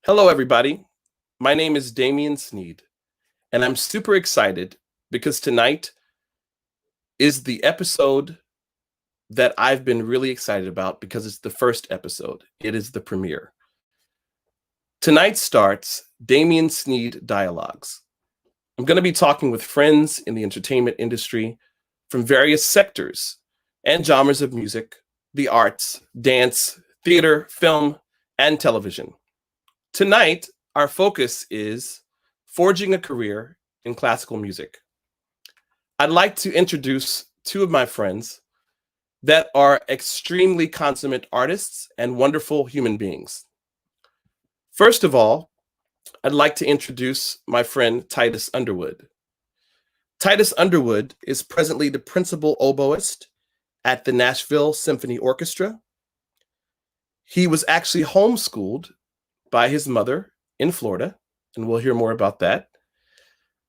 Hello, everybody. My name is Damien Sneed, and I'm super excited because tonight is the episode that I've been really excited about because it's the first episode. It is the premiere. Tonight starts Damien Sneed Dialogues. I'm going to be talking with friends in the entertainment industry from various sectors and genres of music, the arts, dance, theater, film, and television. Tonight, our focus is forging a career in classical music. I'd like to introduce two of my friends that are extremely consummate artists and wonderful human beings. First of all, I'd like to introduce my friend Titus Underwood. Titus Underwood is presently the principal oboist at the Nashville Symphony Orchestra. He was actually homeschooled by his mother in Florida, and we'll hear more about that.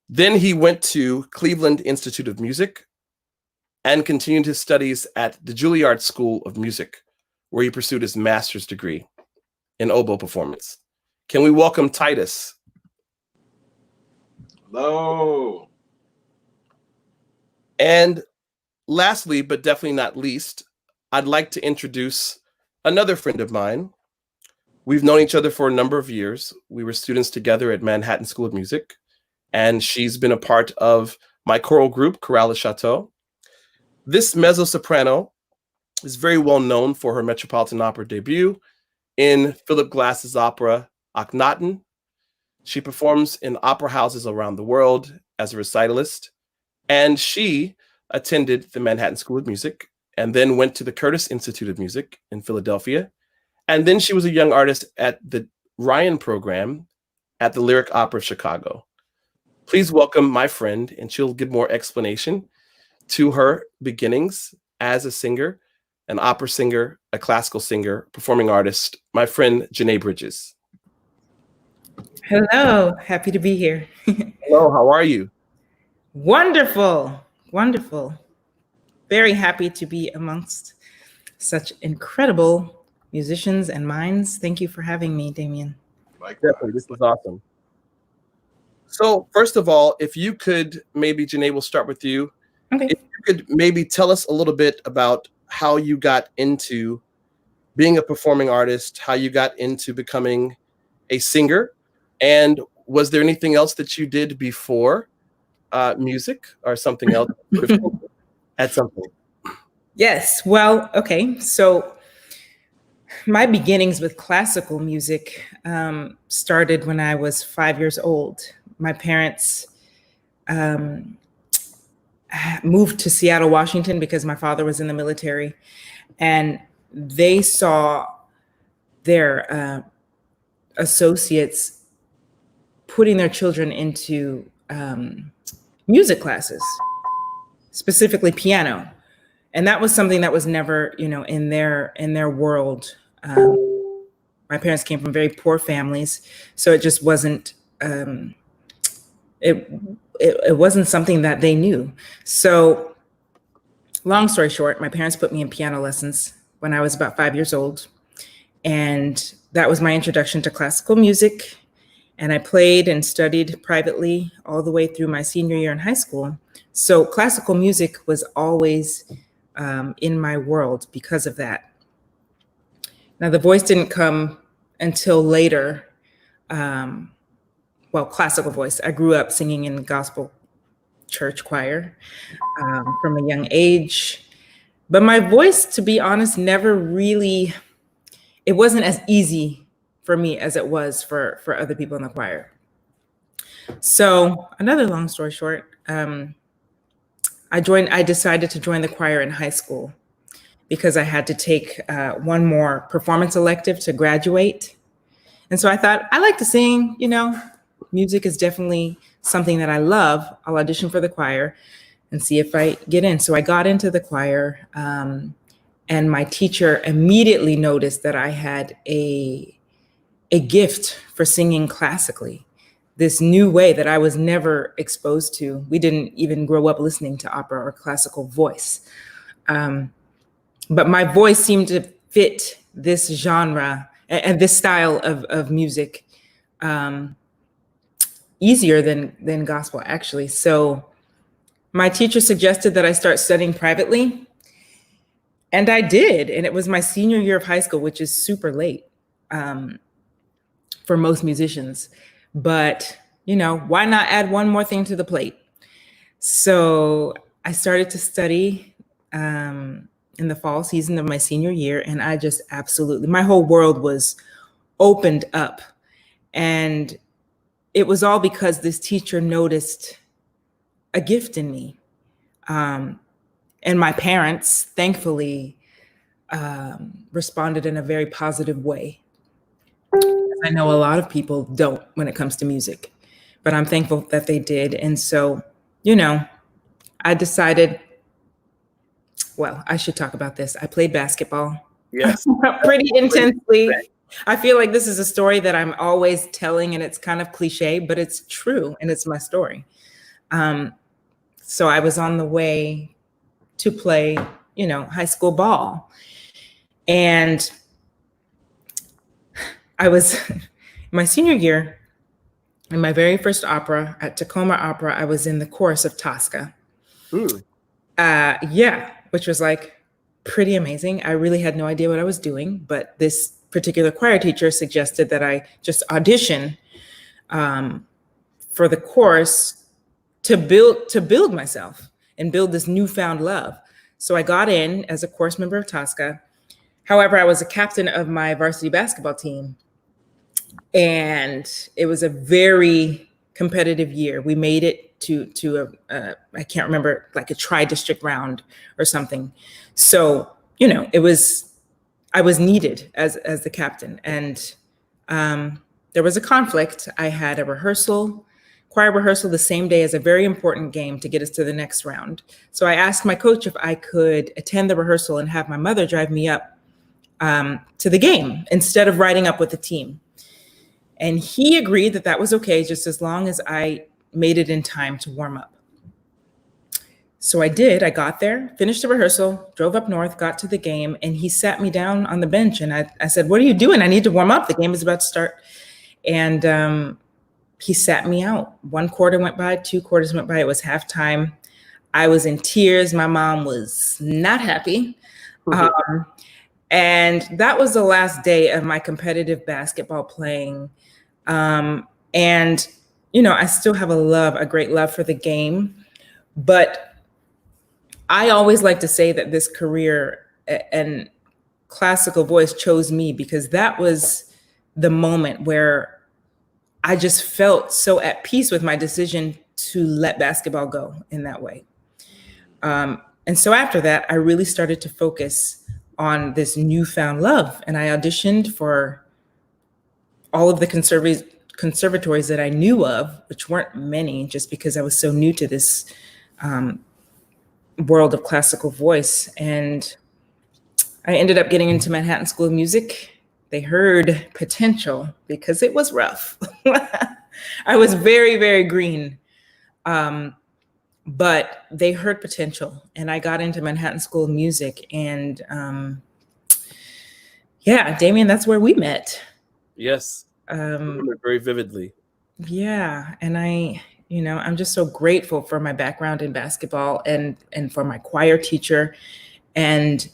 Then he went to Cleveland Institute of Music and continued his studies at the Juilliard School of Music, where he pursued his master's degree in oboe performance. Can we welcome Titus? Hello. And lastly, but definitely not least, I'd like to introduce another friend of mine. We've known each other for a number of years. We were students together at Manhattan School of Music, and she's been a part of my choral group, Chorale de Chateau. This mezzo-soprano is very well known for her Metropolitan Opera debut in Philip Glass's opera, Akhenaten. She performs in opera houses around the world as a recitalist, and she attended the Manhattan School of Music and then went to the Curtis Institute of Music in Philadelphia. And then she was a young artist at the Ryan program at the Lyric Opera of Chicago. Please welcome my friend, and she'll give more explanation to her beginnings as a singer, an opera singer, a classical singer, performing artist, my friend Janae Bridges. Hello, happy to be here. Hello, how are you? Wonderful, wonderful. Very happy to be amongst such incredible musicians and minds. Thank you for having me, Damien. Definitely, this is awesome. So first of all, if you could, maybe Janae, we'll start with you. Okay. If you could maybe tell us a little bit about how you got into being a performing artist, how you got into becoming a singer, and was there anything else that you did before music or something else at some point? Yes, well, okay. So my beginnings with classical music started when I was 5 years old. My parents moved to Seattle, Washington, because my father was in the military, and they saw their associates putting their children into music classes, specifically piano. And that was something that was never, in their world. My parents came from very poor families, so it just wasn't. It wasn't something that they knew. So, long story short, my parents put me in piano lessons when I was about 5 years old, and that was my introduction to classical music. And I played and studied privately all the way through my senior year in high school. So classical music was always in my world because of that. Now, the voice didn't come until later. Classical voice. I grew up singing in gospel church choir from a young age. But my voice, to be honest, never really, it wasn't as easy for me as it was for other people in the choir. So another long story short, I decided to join the choir in high school because I had to take one more performance elective to graduate. And so I thought, I like to sing, music is definitely something that I love. I'll audition for the choir and see if I get in. So I got into the choir, and my teacher immediately noticed that I had a gift for singing classically, this new way that I was never exposed to. We didn't even grow up listening to opera or classical voice. But my voice seemed to fit this genre and this style of music easier than gospel, actually. So my teacher suggested that I start studying privately, and I did. And it was my senior year of high school, which is super late for most musicians. But, why not add one more thing to the plate? So I started to study in the fall season of my senior year, and I just absolutely, my whole world was opened up. And it was all because this teacher noticed a gift in me. And my parents, thankfully, responded in a very positive way. I know a lot of people don't when it comes to music, but I'm thankful that they did. And so, I decided, well, I should talk about this. I played basketball. Yes. Pretty intensely. I feel like this is a story that I'm always telling, and it's kind of cliche, but it's true, and it's my story. So I was on the way to play, high school ball. And I was my senior year, in my very first opera at Tacoma Opera, I was in the chorus of Tosca. Which was like pretty amazing. I really had no idea what I was doing, but this particular choir teacher suggested that I just audition for the chorus to build myself and build this newfound love. So I got in as a chorus member of Tosca. However, I was a captain of my varsity basketball team, and it was a very competitive year. We made it to I can't remember, like a tri-district round or something. So, I was needed as the captain, and there was a conflict. I had a choir rehearsal the same day as a very important game to get us to the next round. So I asked my coach if I could attend the rehearsal and have my mother drive me up to the game instead of riding up with the team. And he agreed that was okay, just as long as I made it in time to warm up. So I did. I got there, finished the rehearsal, drove up north, got to the game, and he sat me down on the bench. And I said, "What are you doing? I need to warm up. The game is about to start." And he sat me out. 1 quarter went by, 2 quarters went by. It was halftime. I was in tears. My mom was not happy. And that was the last day of my competitive basketball playing. And, I still have a great love for the game. But I always like to say that this career and classical voice chose me, because that was the moment where I just felt so at peace with my decision to let basketball go in that way. And so after that, I really started to focus on this newfound love. And I auditioned for all of the conservatories that I knew of, which weren't many, just because I was so new to this world of classical voice. And I ended up getting into Manhattan School of Music. They heard potential because it was rough. I was very, very green. But they heard potential, and I got into Manhattan School of Music. And Damien, that's where we met. Yes. I remember very vividly. Yeah. And I'm just so grateful for my background in basketball and for my choir teacher and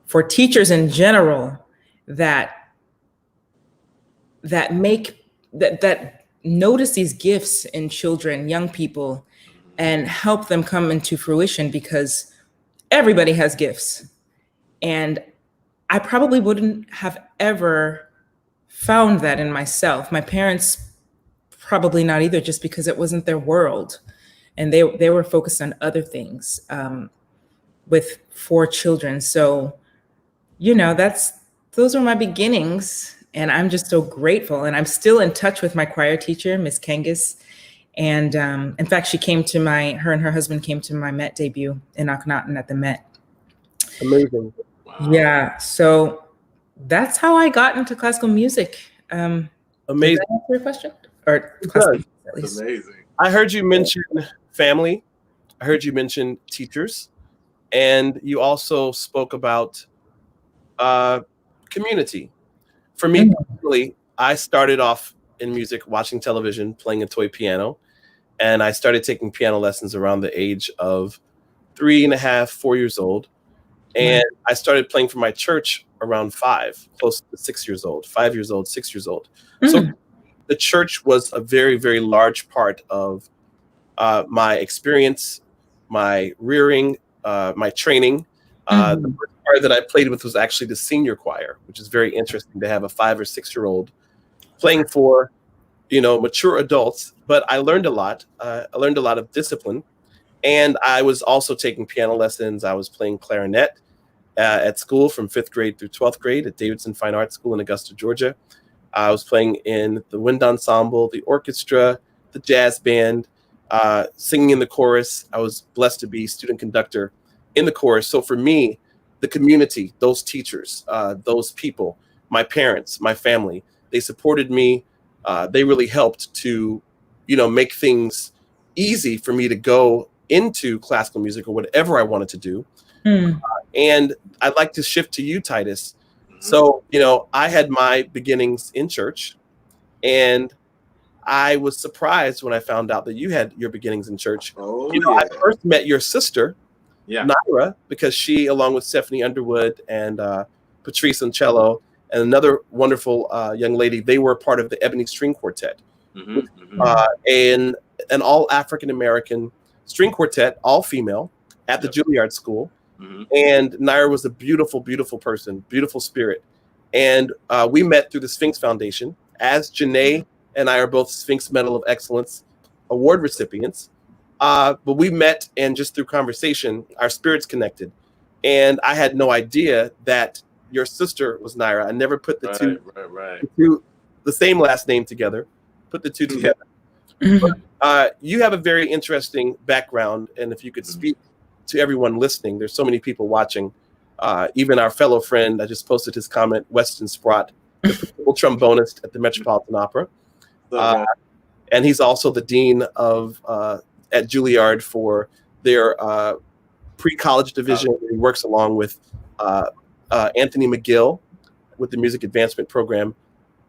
for teachers in general that notice these gifts in children, young people, and help them come into fruition, because everybody has gifts. And I probably wouldn't have ever found that in myself. My parents probably not either, just because it wasn't their world. And they were focused on other things with 4 children. So, those were my beginnings. And I'm just so grateful. And I'm still in touch with my choir teacher, Miss Kangas. And in fact, her and her husband came to my Met debut in Akhenaten at the Met. Amazing. Yeah. So that's how I got into classical music. Amazing. Does that answer your question? Or classical music, at least. Amazing. I heard you mention family. I heard you mention teachers. And you also spoke about community. For me, personally, I started off in music, watching television, playing a toy piano. And I started taking piano lessons around the age of 3.5, 4 years old. And I started playing for my church around 5, close to 6 years old, 5 years old, 6 years old. So the church was a very, very large part of my experience, my rearing, my training. The first choir that I played with was actually the senior choir, which is very interesting to have a 5 or 6 year old playing for, mature adults. But I learned a lot. I learned a lot of discipline. And I was also taking piano lessons. I was playing clarinet at school from 5th grade through 12th grade at Davidson Fine Arts School in Augusta, Georgia. I was playing in the wind ensemble, the orchestra, the jazz band, singing in the chorus. I was blessed to be student conductor in the chorus. So for me, the community, those teachers, those people, my parents, my family, they supported me. They really helped to, make things easy for me to go into classical music or whatever I wanted to do. And I'd like to shift to you, Titus. So, I had my beginnings in church, and I was surprised when I found out that you had your beginnings in church. I first met your sister, Naira, because she, along with Stephanie Underwood and Patrice on cello, and another wonderful young lady, they were part of the Ebony String Quartet, and an all African-American string quartet, all female, at the Juilliard School. And Naira was a beautiful, beautiful person, beautiful spirit. And we met through the Sphinx Foundation, as Janae and I are both Sphinx Medal of Excellence award recipients. But we met, and just through conversation, our spirits connected. And I had no idea that your sister was Naira. I never put the two, the same last name together, put the two together. But, you have a very interesting background, and if you could speak to everyone listening, there's so many people watching. Even our fellow friend, I just posted his comment, Weston Sprott, the principal trombonist at the Metropolitan Opera. And he's also the dean of at Juilliard for their pre-college division. He works along with Anthony McGill with the Music Advancement Program.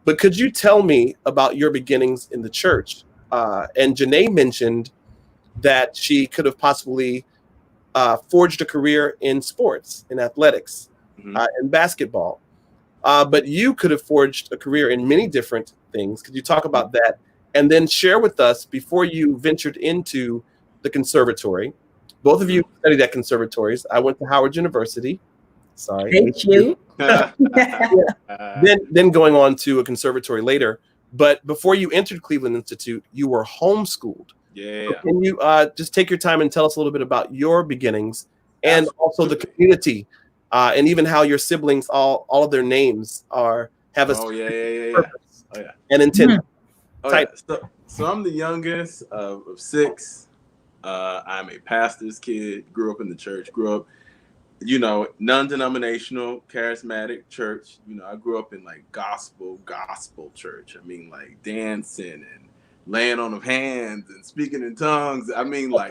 But could you tell me about your beginnings in the church? And Janae mentioned that she could have possibly forged a career in sports, in athletics, in basketball. But you could have forged a career in many different things. Could you talk about that? And then share with us, before you ventured into the conservatory, both of you studied at conservatories. I went to Howard University. Sorry. Thank you. Then going on to a conservatory later. But before you entered Cleveland Institute, you were homeschooled. So can you just take your time and tell us a little bit about your beginnings, and also the community, and even how your siblings, all of their names have a purpose and intent. So I'm the youngest of 6. I'm a pastor's kid. Grew up in the church. Grew up, non-denominational, charismatic church. I grew up in like gospel church. I mean, like dancing and laying on of hands and speaking in tongues. I mean, like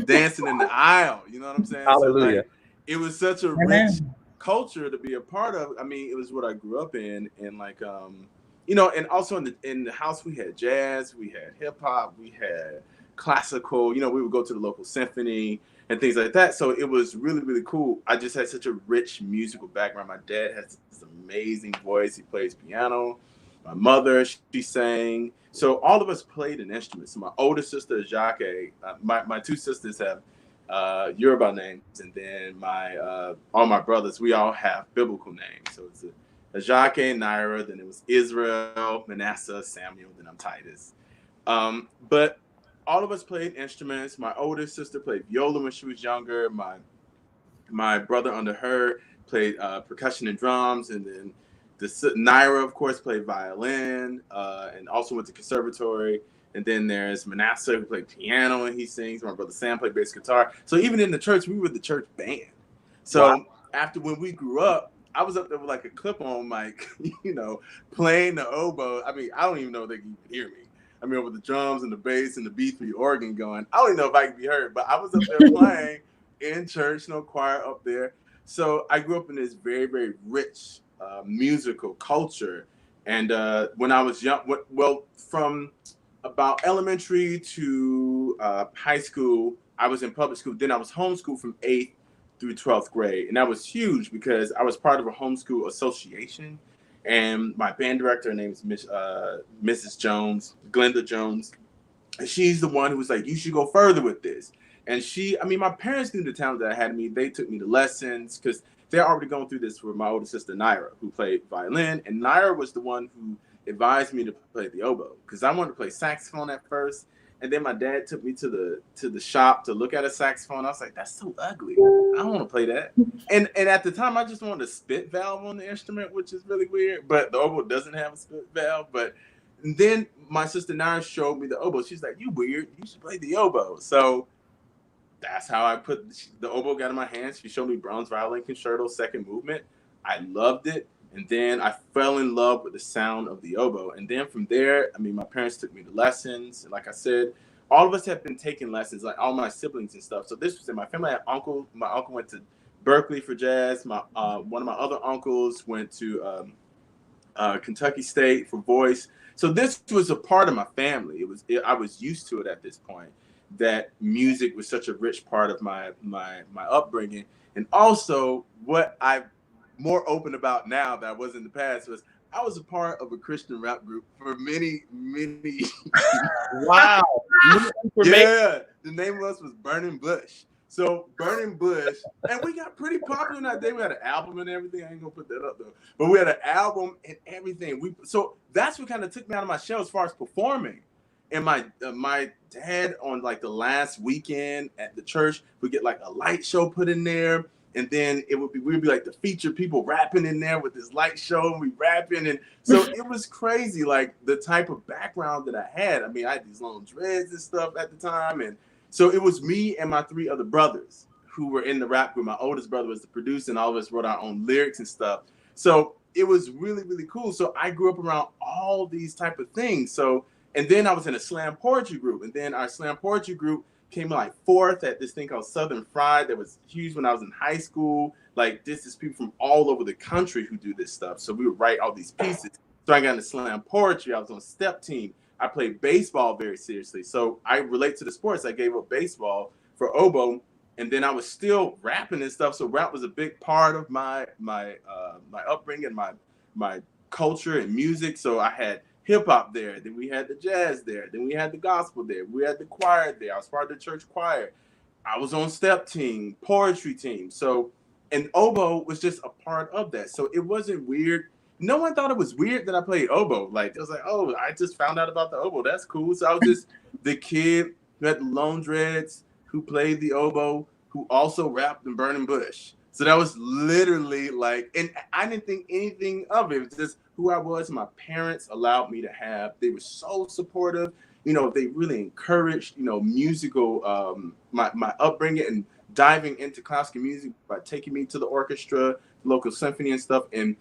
dancing in the aisle. You know what I'm saying? Hallelujah. So, like, it was such a rich culture to be a part of. I mean, it was what I grew up in, and like, and also in the house we had jazz, we had hip hop, we had classical. We would go to the local symphony and things like that. So it was really, really cool. I just had such a rich musical background. My dad has this amazing voice. He plays piano. My mother, she sang. So all of us played an instrument. So my older sister, Jacques, my 2 sisters have Yoruba names, and then all my brothers, we all have biblical names. So it's a Jacques, Naira, then it was Israel, Manasseh, Samuel, then I'm Titus. But all of us played instruments. My older sister played viola when she was younger. My brother under her played percussion and drums, and then Naira, of course, played violin and also went to conservatory. And then there's Manasseh, who played piano and he sings. My brother Sam played bass guitar. So even in the church, we were the church band. So after when we grew up, I was up there with like a clip-on mic, playing the oboe. I mean, I don't even know if they can even hear me. I mean, with the drums and the bass and the B3 organ going, I don't even know if I can be heard, but I was up there playing in church, choir up there. So I grew up in this very, very rich musical culture. And when I was young, well, from about elementary to high school, I was in public school. Then I was homeschooled from 8th through 12th grade. And that was huge because I was part of a homeschool association. And my band director, her name is Mrs. Jones, Glenda Jones. And she's the one who was like, you should go further with this. And my parents knew the talent that I had in me. They took me to lessons because they're already going through this with my older sister, Naira, who played violin. And Naira was the one who advised me to play the oboe because I wanted to play saxophone at first. And then my dad took me to the shop to look at a saxophone. I was like, that's so ugly. I don't want to play that. And at the time, I just wanted a spit valve on the instrument, which is really weird. But the oboe doesn't have a spit valve. But then my sister Naira showed me the oboe. She's like, you weird. You should play the oboe. So that's how I put the oboe got in my hands. She showed me Brahms Violin Concerto, second movement. I loved it. And then I fell in love with the sound of the oboe. And then from there, my parents took me to lessons. And like I said, all of us have been taking lessons, like all my siblings and stuff. So this was in my family. I had uncle. My uncle went to Berkeley for jazz. One of my other uncles went to Kentucky State for voice. So this was a part of my family. I was used to it at this point, that music was such a rich part of my upbringing. And also what I'm more open about now that I was in the past was I was a part of a Christian rap group for many Wow. Yeah, the name of us was Burning Bush. So Burning Bush, and we got pretty popular that day. We had an album and everything. I ain't gonna put that up though, but we had an album and everything. So that's what kind of took me out of my shell as far as performing. And my dad on like the last weekend at the church would get like a light show put in there, and then we'd be like the featured people rapping in there with this light show, and we rapping, and so it was crazy, like the type of background that I had. I had these long dreads and stuff at the time, and so it was me and my 3 other brothers who were in the rap group. My oldest brother was the producer, and all of us wrote our own lyrics and stuff. So it was really, really cool. So I grew up around all these type of things. So. And then I was in a slam poetry group. And then our slam poetry group came like 4th at this thing called Southern Fried that was huge when I was in high school. Like this is people from all over the country who do this stuff. So we would write all these pieces. So I got into slam poetry. I was on step team. I played baseball very seriously. So I relate to the sports. I gave up baseball for oboe. And then I was still rapping and stuff. So rap was a big part of my upbringing, my culture and music. So I had hip hop there, then we had the jazz there, then we had the gospel there, we had the choir there. I was part of the church choir. I was on step team, poetry team. So, and oboe was just a part of that. So it wasn't weird. No one thought it was weird that I played oboe. Like it was like, oh, I just found out about the oboe. That's cool. So I was just the kid who had the long dreads, who played the oboe, who also rapped in Burning Bush. So that was literally like, and I didn't think anything of it. It was just who I was. My parents allowed me to have. They were so supportive. They really encouraged, musical, my upbringing and diving into classical music by taking me to the orchestra, local symphony and stuff. And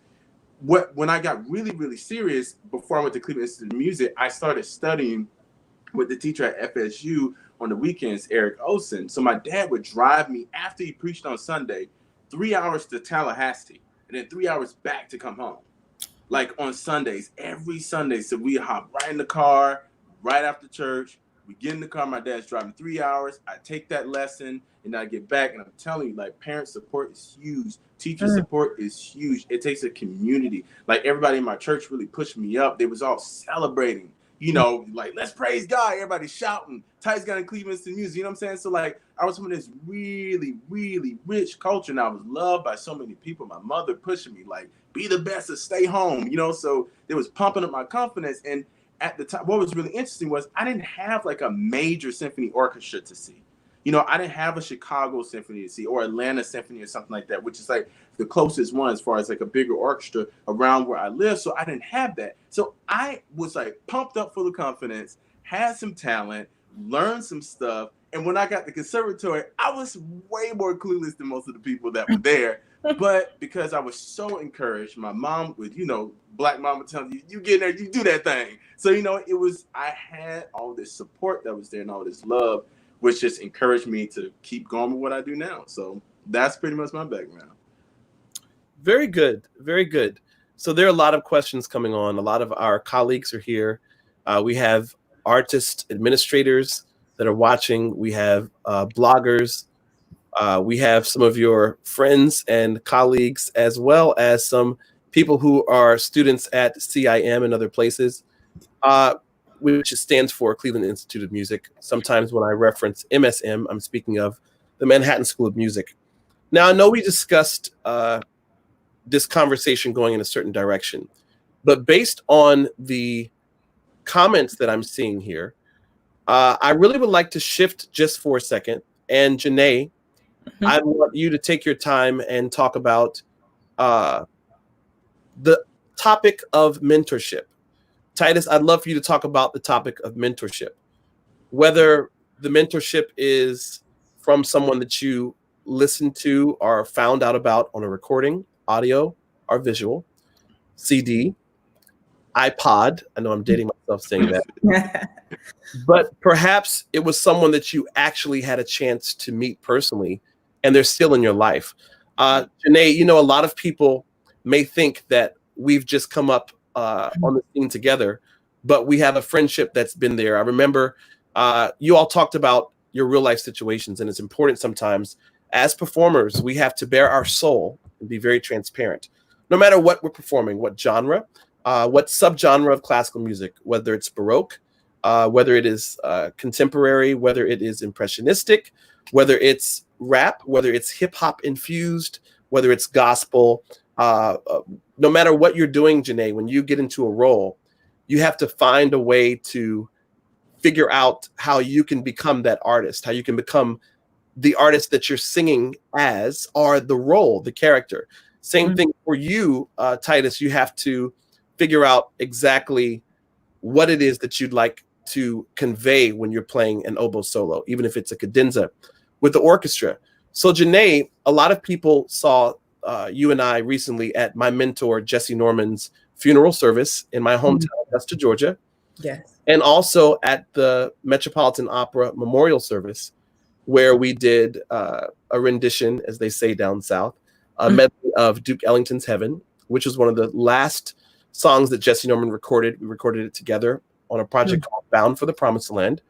when I got really, really serious, before I went to Cleveland Institute of Music, I started studying with the teacher at FSU on the weekends, Eric Olson. So my dad would drive me after he preached on Sunday, 3 hours to Tallahassee, and then 3 hours back to come home. Like on Sundays, every Sunday. So we hop right in the car, right after church. We get in the car. My dad's driving 3 hours. I take that lesson, and I get back. And I'm telling you, like, parent support is huge. Teacher support is huge. It takes a community. Like, everybody in my church really pushed me up. They was all celebrating. Like, let's praise God. Everybody shouting. Titus got in Cleveland to music. You know what I'm saying? So, like, I was from this really, really rich culture, and I was loved by so many people. My mother pushing me, like, be the best or stay home, So it was pumping up my confidence. And at the time, what was really interesting was I didn't have, like, a major symphony orchestra to see. I didn't have a Chicago symphony to see or Atlanta symphony or something like that, which is like the closest one as far as like a bigger orchestra around where I live. So I didn't have that. So I was like pumped up full of confidence, had some talent, learned some stuff. And when I got the conservatory, I was way more clueless than most of the people that were there. But because I was so encouraged, my mom would, black mama telling you, you get in there, you do that thing. So, I had all this support that was there and all this love, which just encouraged me to keep going with what I do now. So that's pretty much my background. Very good. Very good. So there are a lot of questions coming on. A lot of our colleagues are here. We have artist administrators that are watching. We have bloggers. We have some of your friends and colleagues, as well as some people who are students at CIM and other places, which stands for Cleveland Institute of Music. Sometimes when I reference MSM, I'm speaking of the Manhattan School of Music. Now, I know we discussed this conversation going in a certain direction, but based on the comments that I'm seeing here, I really would like to shift just for a second. And Janae, I want you to take your time and talk about the topic of mentorship. Titus, I'd love for you to talk about the topic of mentorship, whether the mentorship is from someone that you listened to or found out about on a recording, audio or visual, CD, iPod. I know I'm dating myself saying that. But perhaps it was someone that you actually had a chance to meet personally, and they're still in your life. Janae, you know, a lot of people may think that we've just come up on the scene together, but we have a friendship that's been there. I remember you all talked about your real life situations, and it's important sometimes as performers, we have to bare our soul and be very transparent. No matter what we're performing, what genre, what subgenre of classical music, whether it's Baroque, whether it is contemporary, whether it is impressionistic, whether it's rap, whether it's hip hop infused, whether it's gospel, no matter what you're doing, Janae, when you get into a role, you have to find a way to figure out how you can become that artist, how you can become the artist that you're singing as, or the role, the character. Same thing for you, Titus. You have to figure out exactly what it is that you'd like to convey when you're playing an oboe solo, even if it's a cadenza with the orchestra. So Janae, a lot of people saw you and I recently at my mentor, Jesse Norman's funeral service in my hometown, Augusta, Georgia. Yes. And also at the Metropolitan Opera memorial service, where we did a rendition, as they say down south, a medley of Duke Ellington's Heaven, which was one of the last songs that Jesse Norman recorded. We recorded it together on a project called Bound for the Promised Land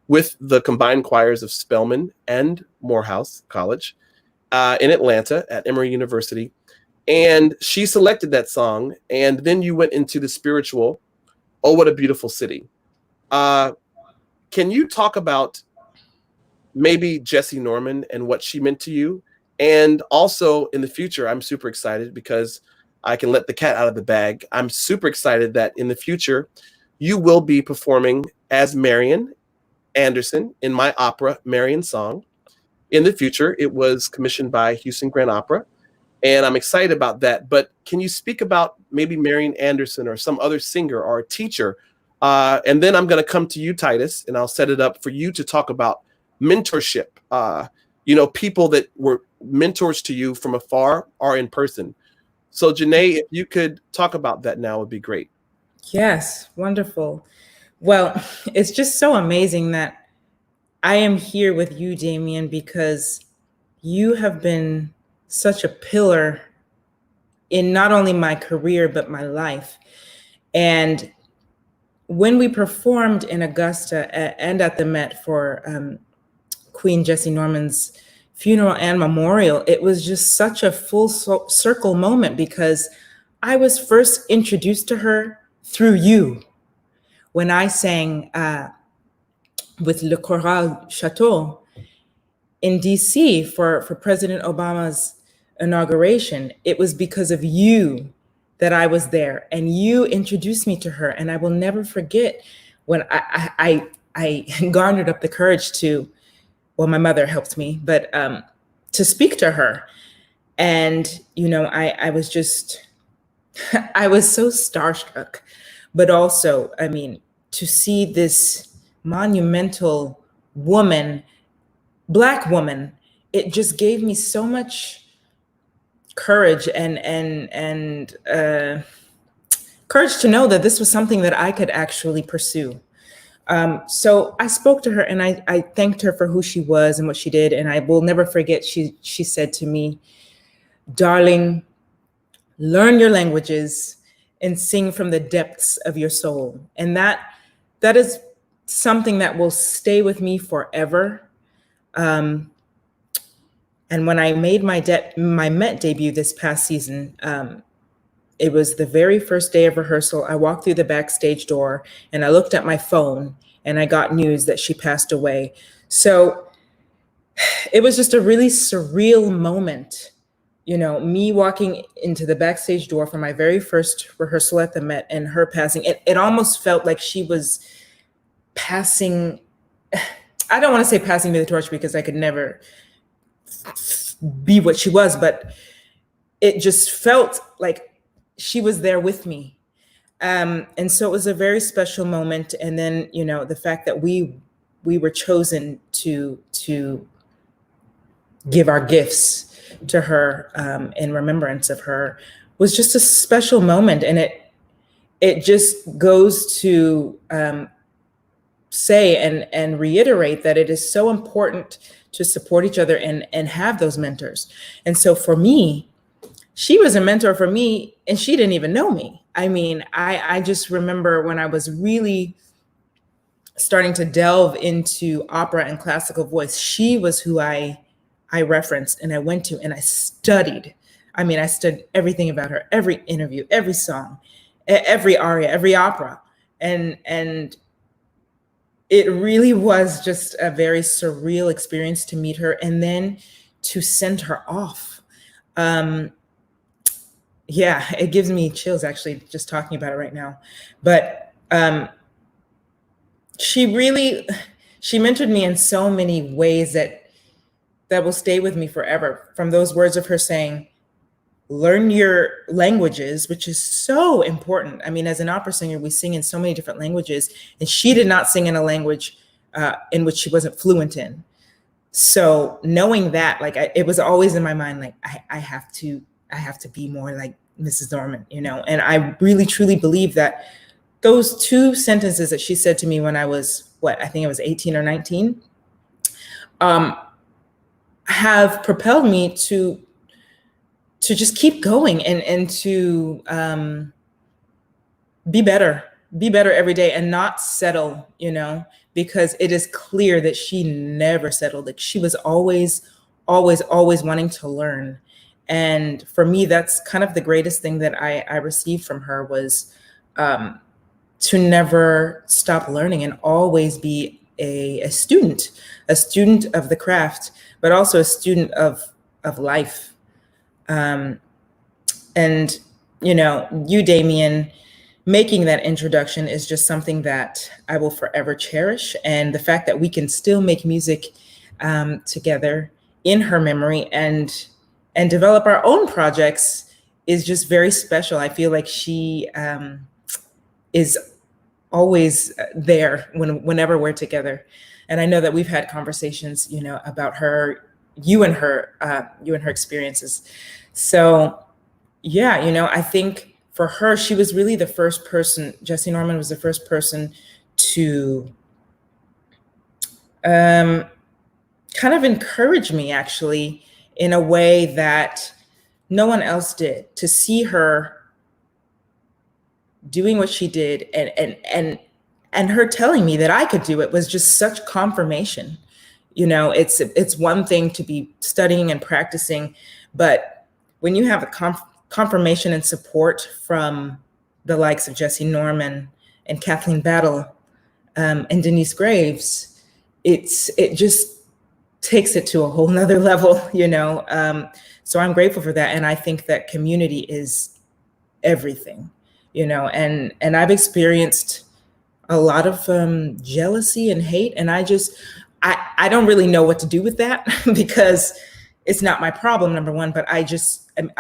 with the combined choirs of Spelman and Morehouse College in Atlanta at Emory University. And she selected that song. And then you went into the spiritual, Oh, What a Beautiful City. Can you talk about maybe Jesse Norman and what she meant to you? And also in the future, I'm super excited because I can let the cat out of the bag. I'm super excited that in the future, you will be performing as Marian Anderson in my opera, Marian Song. In the future, it was commissioned by Houston Grand Opera, and I'm excited about that. But can you speak about maybe Marian Anderson or some other singer or a teacher? And then I'm going to come to you, Titus, and I'll set it up for you to talk about mentorship. You know, people that were mentors to you from afar or in person. So Janae, if you could talk about that now, would be great. Yes, wonderful. Well, it's just so amazing that I am here with you, Damien, because you have been such a pillar in not only my career, but my life. And when we performed in Augusta and at the Met for Queen Jessie Norman's funeral and memorial, it was just such a full circle moment because I was first introduced to her through you when I sang with Le Choral Chateau in DC for President Obama's inauguration. It was because of you that I was there, and you introduced me to her. And I will never forget when I garnered up the courage to, well, my mother helped me, but to speak to her. And, you know, I was just, I was so starstruck, but also, I mean, to see this monumental woman, Black woman, it just gave me so much courage and courage to know that this was something that I could actually pursue. So I spoke to her and I thanked her for who she was and what she did. And I will never forget, she said to me, darling, learn your languages, and sing from the depths of your soul. And that is something that will stay with me forever. And when I made my Met debut this past season, it was the very first day of rehearsal. I walked through the backstage door and I looked at my phone and I got news that she passed away. So it was just a really surreal moment, you know, me walking into the backstage door for my very first rehearsal at the Met and her passing. It almost felt like she was passing, I don't want to say passing me the torch because I could never be what she was, but it just felt like she was there with me. And so it was a very special moment. And then, you know, the fact that we were chosen to give our gifts to her in remembrance of her was just a special moment. And it just goes to say and reiterate that it is so important to support each other and have those mentors. And so for me, she was a mentor for me and she didn't even know me. I mean, I just remember when I was really starting to delve into opera and classical voice, she was who I referenced and I went to and I studied. I mean, I studied everything about her, every interview, every song, every aria, every opera. And it really was just a very surreal experience to meet her and then to send her off. Yeah, it gives me chills actually just talking about it right now. But she mentored me in so many ways that will stay with me forever. From those words of her saying, learn your languages, which is so important. I mean, as an opera singer, we sing in so many different languages, and she did not sing in a language in which she wasn't fluent in. So knowing that, like, it was always in my mind, like, I have to be more like Mrs. Norman, you know? And I really, truly believe that those two sentences that she said to me when I was, I think I was 18 or 19, have propelled me to just keep going and to be better every day and not settle, you know, because it is clear that she never settled. Like, she was always wanting to learn. And for me, that's kind of the greatest thing that I received from her was to never stop learning and always be a student of the craft, but also a student of life. And, you know, you, Damien, making that introduction is just something that I will forever cherish. And the fact that we can still make music together in her memory and develop our own projects is just very special. I feel like she is always there whenever we're together. And I know that we've had conversations, you know, about you and her experiences. So yeah, you know, I think for her, she was really the first person, Jessie Norman was the first person to kind of encourage me, actually, in a way that no one else did. To see her doing what she did and her telling me that I could do it was just such confirmation. You know, it's one thing to be studying and practicing, but when you have a confirmation and support from the likes of Jessie Norman and Kathleen Battle and Denise Graves, it just takes it to a whole nother level, you know. So I'm grateful for that. And I think that community is everything, you know, and I've experienced a lot of jealousy and hate. And I don't really know what to do with that because it's not my problem, number one, but I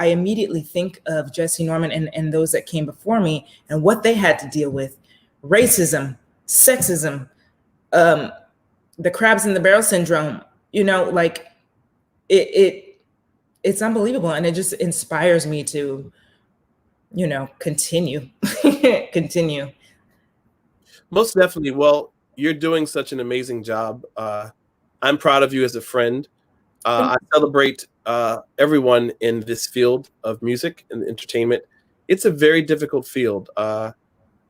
immediately think of Jessie Norman and those that came before me and what they had to deal with: racism, sexism, the crabs in the barrel syndrome, you know, like it's unbelievable. And it just inspires me to, you know, continue. Most definitely. Well, you're doing such an amazing job. I'm proud of you as a friend. I celebrate everyone in this field of music and entertainment. it's a very difficult field.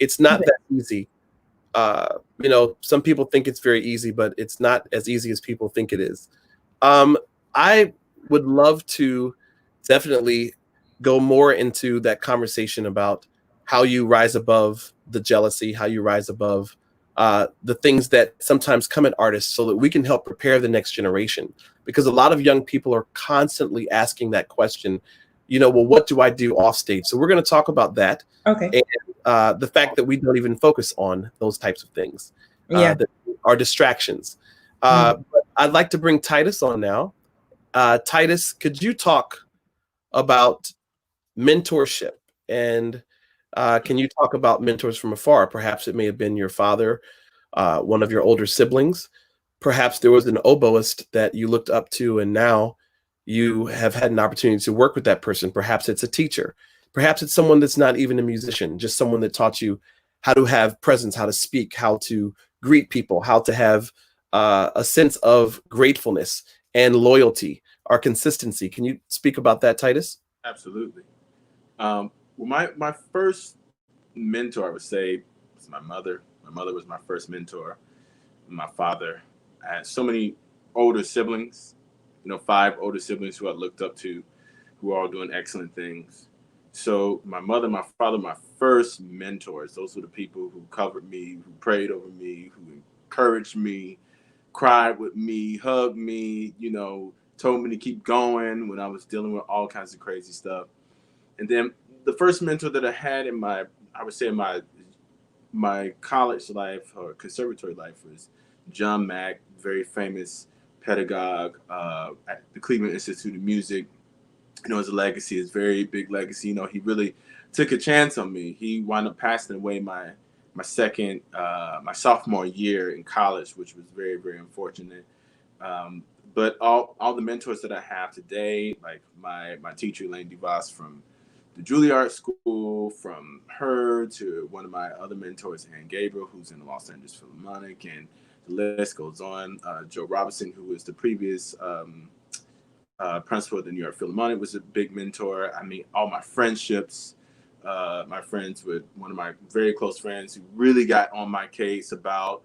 It's not that easy. You know, some people think it's very easy, but it's not as easy as people think it is. I would love to definitely go more into that conversation about how you rise above the jealousy, how you rise above the things that sometimes come at artists so that we can help prepare the next generation. Because a lot of young people are constantly asking that question, you know, well, what do I do off stage? So we're going to talk about that. Okay. And the fact that we don't even focus on those types of things that are distractions. But I'd like to bring Titus on now. Titus, could you talk about mentorship? And can you talk about mentors from afar? Perhaps it may have been your father, one of your older siblings. Perhaps there was an oboist that you looked up to, and now you have had an opportunity to work with that person. Perhaps it's a teacher. Perhaps it's someone that's not even a musician, just someone that taught you how to have presence, how to speak, how to greet people, how to have a sense of gratefulness and loyalty or consistency. Can you speak about that, Titus? Absolutely. Well, my first mentor, I would say, was my mother. My mother was my first mentor. My father. I had so many older siblings, 5 older siblings who I looked up to, who are all doing excellent things. So my mother, my father, my first mentors, those were the people who covered me, who prayed over me, who encouraged me, cried with me, hugged me, told me to keep going when I was dealing with all kinds of crazy stuff. And then the first mentor that I had in my college life or conservatory life was John Mack, very famous pedagogue at the Cleveland Institute of Music. His legacy is very big legacy. He really took a chance on me. He wound up passing away my sophomore year in college, which was very, very unfortunate. But all the mentors that I have today, like my teacher, Elaine DeVos from the Juilliard School, from her to one of my other mentors, Ann Gabriel, who's in the Los Angeles Philharmonic, and the list goes on. Joe Robinson, who was the previous principal of the New York Philharmonic, was a big mentor. I mean, all my friendships, my friends with one of my very close friends who really got on my case about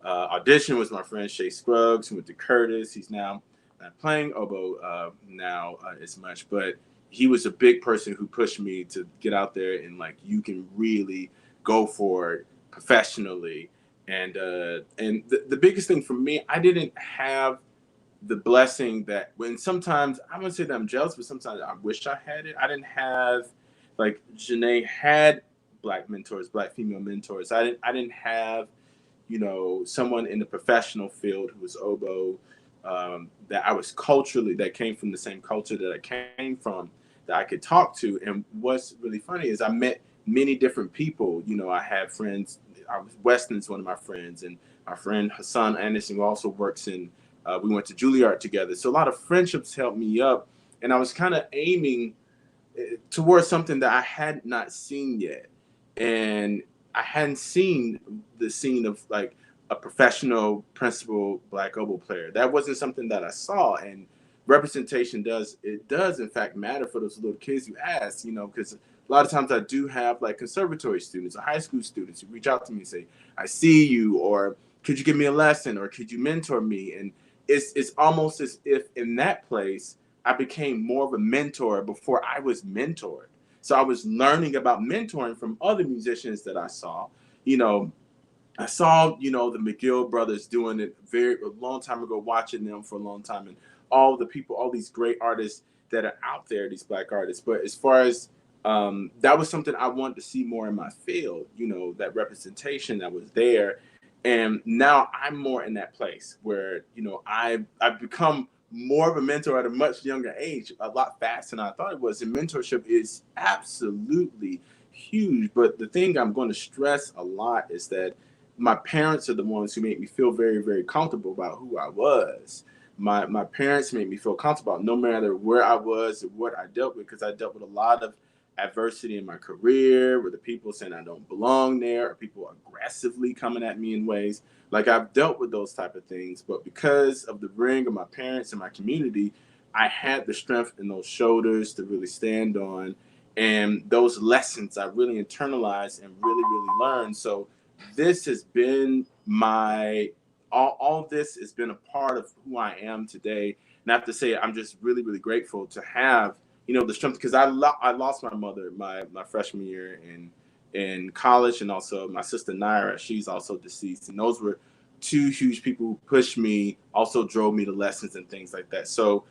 audition was my friend Shay Scruggs, who went to Curtis. He's now not playing oboe now as much, but he was a big person who pushed me to get out there and you can really go for it professionally. And the biggest thing for me, I didn't have the blessing that when sometimes I wouldn't say that I'm jealous, but sometimes I wish I had it. I didn't have Janae had Black mentors, Black female mentors. I didn't have someone in the professional field who was oboe that I was that came from the same culture that I came from, that I could talk to. And what's really funny is I met many different people. I had friends. Weston's one of my friends, and my friend Hassan Anderson, who also works in. We went to Juilliard together. So a lot of friendships helped me up, and I was kind of aiming towards something that I had not seen yet. And I hadn't seen the scene of a professional principal Black oboe player. That wasn't something that I saw. And representation does in fact matter for those little kids you ask, because a lot of times I do have conservatory students or high school students who reach out to me and say, I see you, or could you give me a lesson, or could you mentor me? And it's almost as if in that place I became more of a mentor before I was mentored. So I was learning about mentoring from other musicians that I saw. I saw, the McGill brothers doing it a long time ago, watching them for a long time, and all the people, all these great artists that are out there, these Black artists. But as far as that was something I wanted to see more in my field, that representation that was there. And now I'm more in that place where, I've become more of a mentor at a much younger age, a lot faster than I thought it was. And mentorship is absolutely huge. But the thing I'm going to stress a lot is that my parents are the ones who made me feel very, very comfortable about who I was. My parents made me feel comfortable no matter where I was or what I dealt with, because I dealt with a lot of adversity in my career, with the people saying I don't belong there, or people aggressively coming at me in ways. I've dealt with those type of things, but because of the ring of my parents and my community, I had the strength in those shoulders to really stand on And those lessons I really internalized and really learned. So this has been all this has been a part of who I am today. And I have to say, I'm just really grateful to have, the strength, because I lost my mother my freshman year in college, and also my sister Naira, she's also deceased. And those were two huge people who pushed me, also drove me to lessons and things like that. So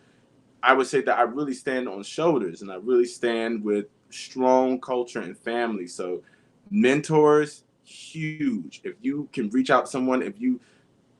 I would say that I really stand on shoulders, and I really stand with strong culture and family. So mentors, huge. If you can reach out to someone, if you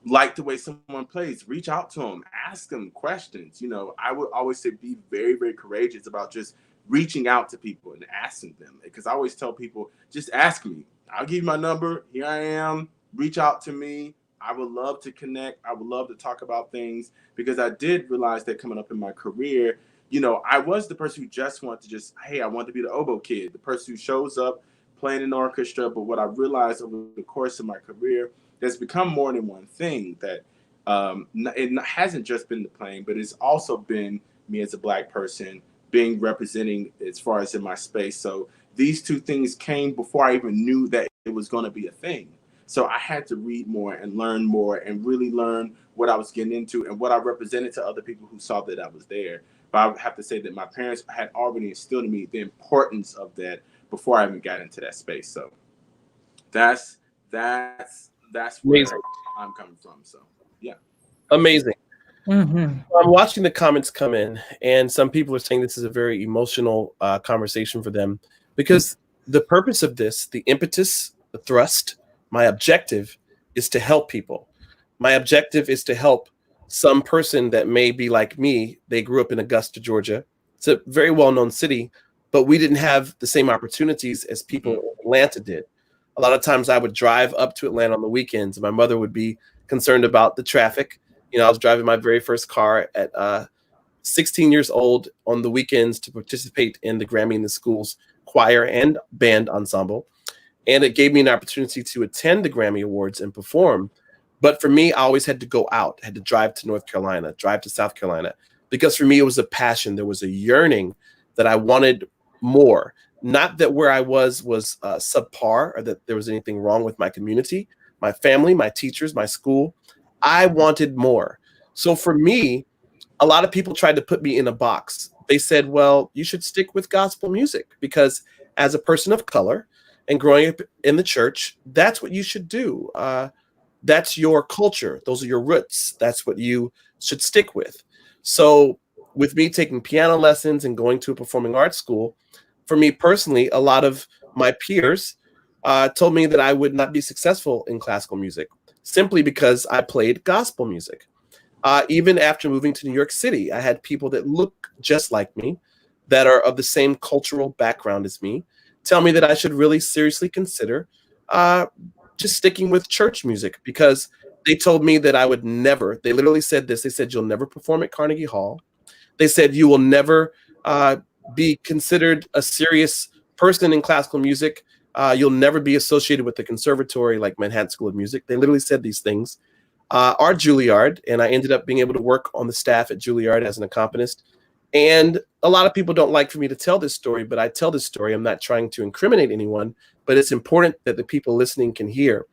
like the way someone plays, reach out to them, ask them questions. I would always say be very courageous about just reaching out to people and asking them, because I always tell people, just ask me. I'll give you my number. Here I am. Reach out to me. I would love to connect. I would love to talk about things, because I did realize that coming up in my career, I was the person who just wanted to hey, I want to be the oboe kid, the person who shows up playing an orchestra. But what I realized over the course of my career, there's become more than one thing. That it hasn't just been the playing, but it's also been me as a Black person being representing as far as in my space. So these two things came before I even knew that it was going to be a thing. So I had to read more and learn more and really learn what I was getting into and what I represented to other people who saw that I was there. But I would have to say that my parents had already instilled in me the importance of that before I even got into that space. So that's where Amazing. I'm coming from. So yeah. Amazing. Mm-hmm. I'm watching the comments come in, and some people are saying this is a very emotional conversation for them, because the purpose of this, the impetus, the thrust, my objective is to help people. My objective is to help some person that may be like me. They grew up in Augusta, Georgia. It's a very well-known city, but we didn't have the same opportunities as people in Atlanta did. A lot of times I would drive up to Atlanta on the weekends, and my mother would be concerned about the traffic. I was driving my very first car at 16 years old on the weekends to participate in the Grammy in the Schools choir and band ensemble. And it gave me an opportunity to attend the Grammy Awards and perform. But for me, I always had to go out. I had to drive to North Carolina, drive to South Carolina, because for me, it was a passion. There was a yearning that I wanted more. Not that where I was subpar, or that there was anything wrong with my community, my family, my teachers, my school. I wanted more. So for me, a lot of people tried to put me in a box. They said, well, you should stick with gospel music, because as a person of color and growing up in the church, that's what you should do. That's your culture. Those are your roots. That's what you should stick with. So with me taking piano lessons and going to a performing arts school, for me personally, a lot of my peers told me that I would not be successful in classical music, simply because I played gospel music. Even after moving to New York City, I had people that look just like me, that are of the same cultural background as me, tell me that I should really seriously consider just sticking with church music, because they told me that I would never, they literally said this, they said, you'll never perform at Carnegie Hall. They said, you will never be considered a serious person in classical music. You'll never be associated with the conservatory like Manhattan School of Music. They literally said these things. Our Juilliard, and I ended up being able to work on the staff at Juilliard as an accompanist. And a lot of people don't like for me to tell this story, but I tell this story. I'm not trying to incriminate anyone, but it's important that the people listening can hear.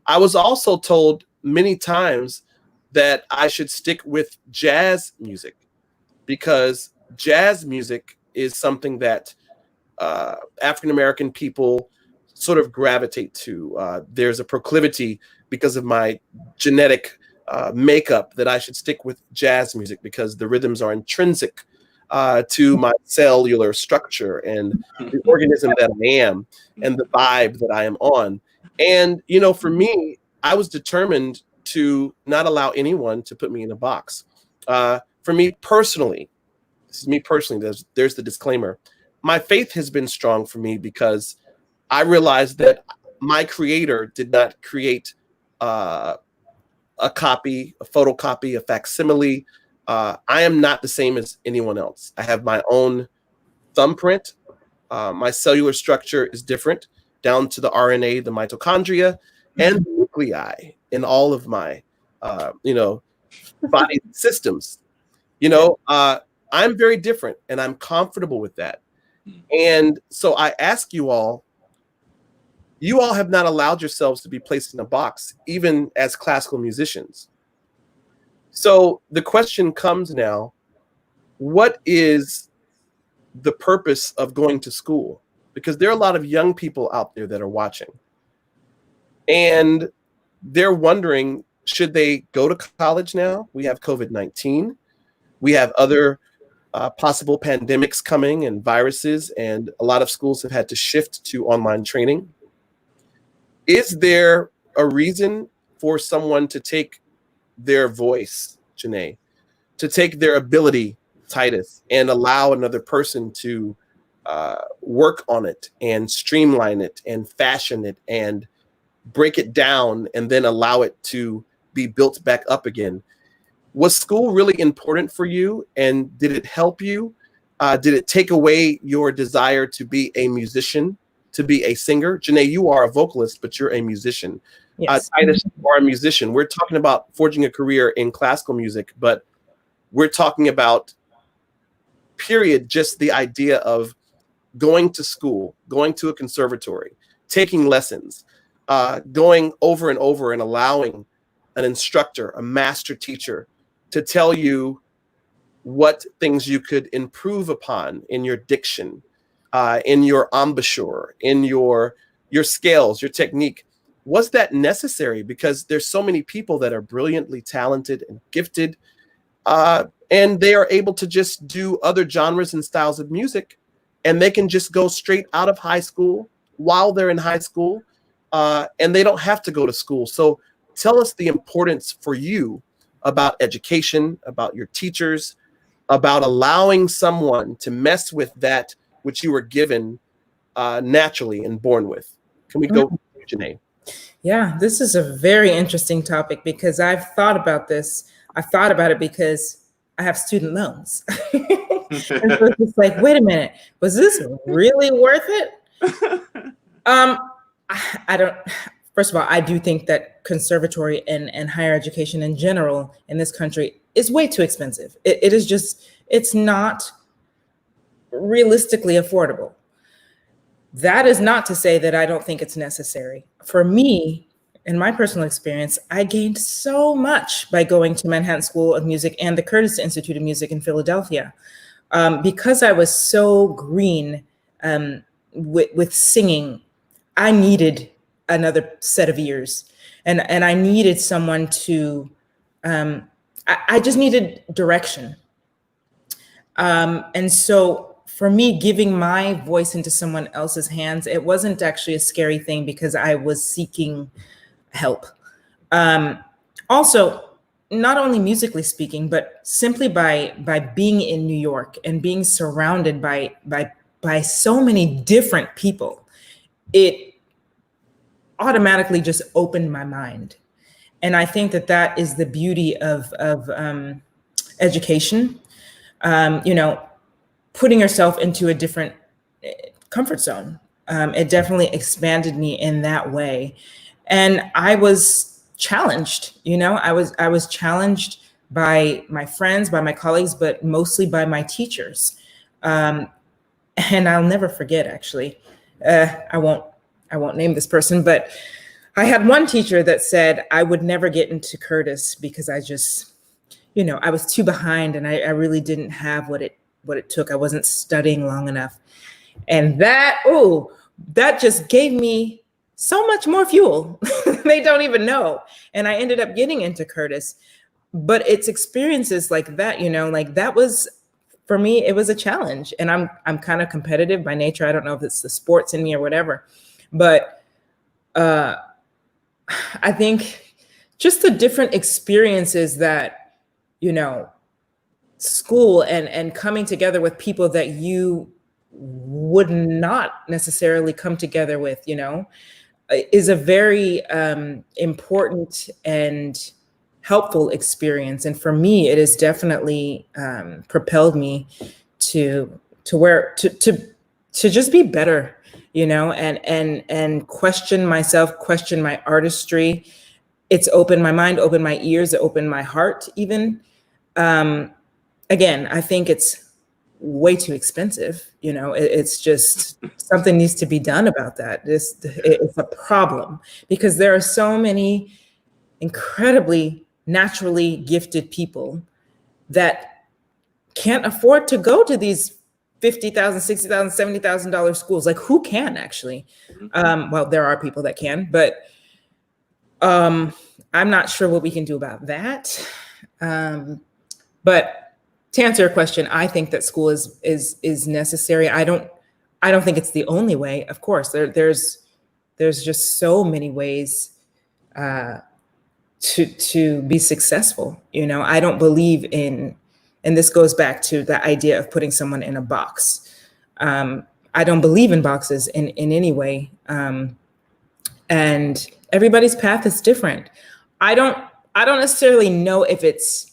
I was also told many times that I should stick with jazz music, because jazz music is something that African-American people sort of gravitate to. There's a proclivity because of my genetic makeup that I should stick with jazz music, because the rhythms are intrinsic to my cellular structure and the organism that I am and the vibe that I am on. And, for me, I was determined to not allow anyone to put me in a box. For me personally, this is me personally, there's the disclaimer. My faith has been strong for me, because I realized that my creator did not create a copy, a photocopy, a facsimile. I am not the same as anyone else. I have my own thumbprint. My cellular structure is different, down to the RNA, the mitochondria, and the nuclei in all of my, body systems. I'm very different, and I'm comfortable with that. And so I ask you all have not allowed yourselves to be placed in a box, even as classical musicians. So the question comes now, what is the purpose of going to school? Because there are a lot of young people out there that are watching. And they're wondering, should they go to college now? We have COVID-19. We have other possible pandemics coming and viruses, and a lot of schools have had to shift to online training. Is there a reason for someone to take their voice, Janae, to take their ability, Titus, and allow another person to work on it and streamline it and fashion it and break it down and then allow it to be built back up again? Was school really important for you, and did it help you? Did it take away your desire to be a musician, to be a singer? Janae, you are a vocalist, but you're a musician. Yes. Titus, you are a musician. We're talking about forging a career in classical music, but we're talking about, period, just the idea of going to school, going to a conservatory, taking lessons, going over and over and allowing an instructor, a master teacher, to tell you what things you could improve upon in your diction, in your embouchure, in your scales, your technique. Was that necessary? Because there's so many people that are brilliantly talented and gifted, and they are able to just do other genres and styles of music, and they can just go straight out of high school while they're in high school, and they don't have to go to school. So tell us the importance for you about education, about your teachers, about allowing someone to mess with that which you were given naturally and born with. Can we go, Janae? Yeah, this is a very interesting topic because I've thought about this. I've thought about it because I have student loans. And so it's just like, wait a minute, was this really worth it? I don't. First of all, I do think that conservatory and higher education in general in this country is way too expensive. It is just, it's not realistically affordable. That is not to say that I don't think it's necessary. For me, in my personal experience, I gained so much by going to Manhattan School of Music and the Curtis Institute of Music in Philadelphia. Because I was so green with singing, I needed another set of ears, and I needed someone to, I just needed direction. And so for me, giving my voice into someone else's hands, it wasn't actually a scary thing because I was seeking help. Also, not only musically speaking, but simply by being in New York and being surrounded by so many different people, it automatically just opened my mind. And I think that is the beauty of education. Putting yourself into a different comfort zone. It definitely expanded me in that way. And I was challenged, I was challenged by my friends, by my colleagues, but mostly by my teachers. And I'll never forget, actually, I won't name this person, but I had one teacher that said I would never get into Curtis because I just, I was too behind and I really didn't have what it took. I wasn't studying long enough. And that just gave me so much more fuel. They don't even know. And I ended up getting into Curtis. But it's experiences like that, like that was, for me, it was a challenge. And I'm kind of competitive by nature. I don't know if it's the sports in me or whatever. But I think just the different experiences that, school and coming together with people that you would not necessarily come together with, is a very important and helpful experience. And for me, it has definitely propelled me to just be better, and question myself, question my artistry. It's opened my mind, opened my ears, it opened my heart even. Again, I think it's way too expensive. It's just something needs to be done about that. It's a problem because there are so many incredibly naturally gifted people that can't afford to go to these $50,000, $60,000, $70,000 schools. Like, who can actually? Well, there are people that can, but I'm not sure what we can do about that. But to answer your question, I think that school is necessary. I don't think it's the only way. Of course, there's just so many ways to be successful. I don't believe in, and this goes back to the idea of putting someone in a box. I don't believe in boxes in any way. And everybody's path is different. I don't necessarily know if it's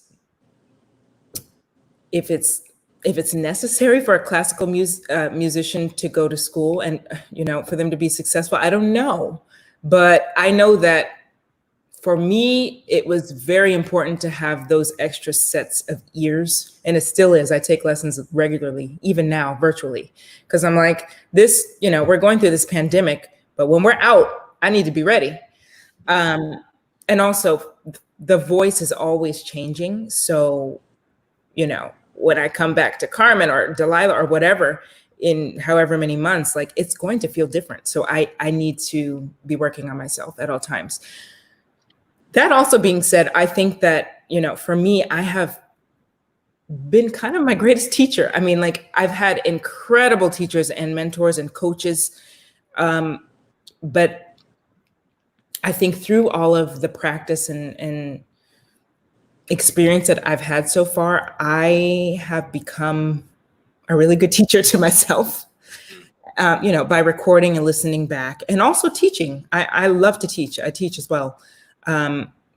necessary for a classical musician to go to school and, for them to be successful. I don't know, but I know that for me, it was very important to have those extra sets of ears. And it still is. I take lessons regularly, even now, virtually, because I'm like, we're going through this pandemic, but when we're out, I need to be ready. And also, the voice is always changing. So, when I come back to Carmen or Delilah or whatever in however many months, like, it's going to feel different. So I need to be working on myself at all times. That also being said, I think that, for me, I have been kind of my greatest teacher. I mean, like, I've had incredible teachers and mentors and coaches. But I think through all of the practice and experience that I've had so far, I have become a really good teacher to myself, by recording and listening back and also teaching. I love to teach. I teach as well.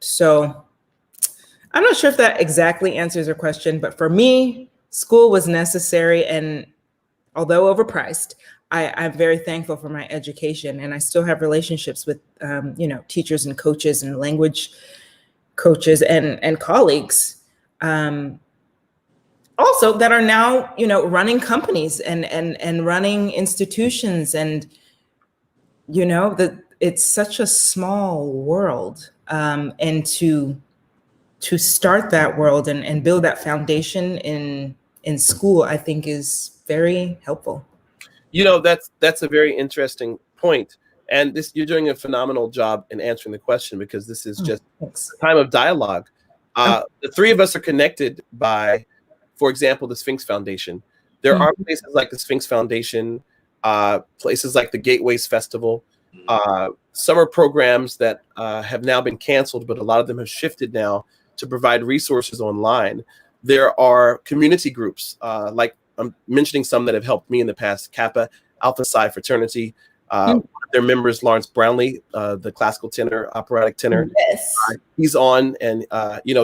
So I'm not sure if that exactly answers your question, but for me, school was necessary. And although overpriced, I'm very thankful for my education, and I still have relationships with, teachers and coaches and language coaches and colleagues, also that are now, running companies and running institutions, and, it's such a small world. And to start that world and build that foundation in school, I think is very helpful. That's a very interesting point. And you're doing a phenomenal job in answering the question, because this is just a time of dialogue. The three of us are connected by, for example, the Sphinx Foundation. There are places like the Sphinx Foundation, places like the Gateways Festival, summer programs that have now been canceled, but a lot of them have shifted now to provide resources online. There are community groups, like I'm mentioning some that have helped me in the past: Kappa Alpha Psi Fraternity. One of their members, Lawrence Brownlee, the classical tenor, operatic tenor. Yes. He's on, and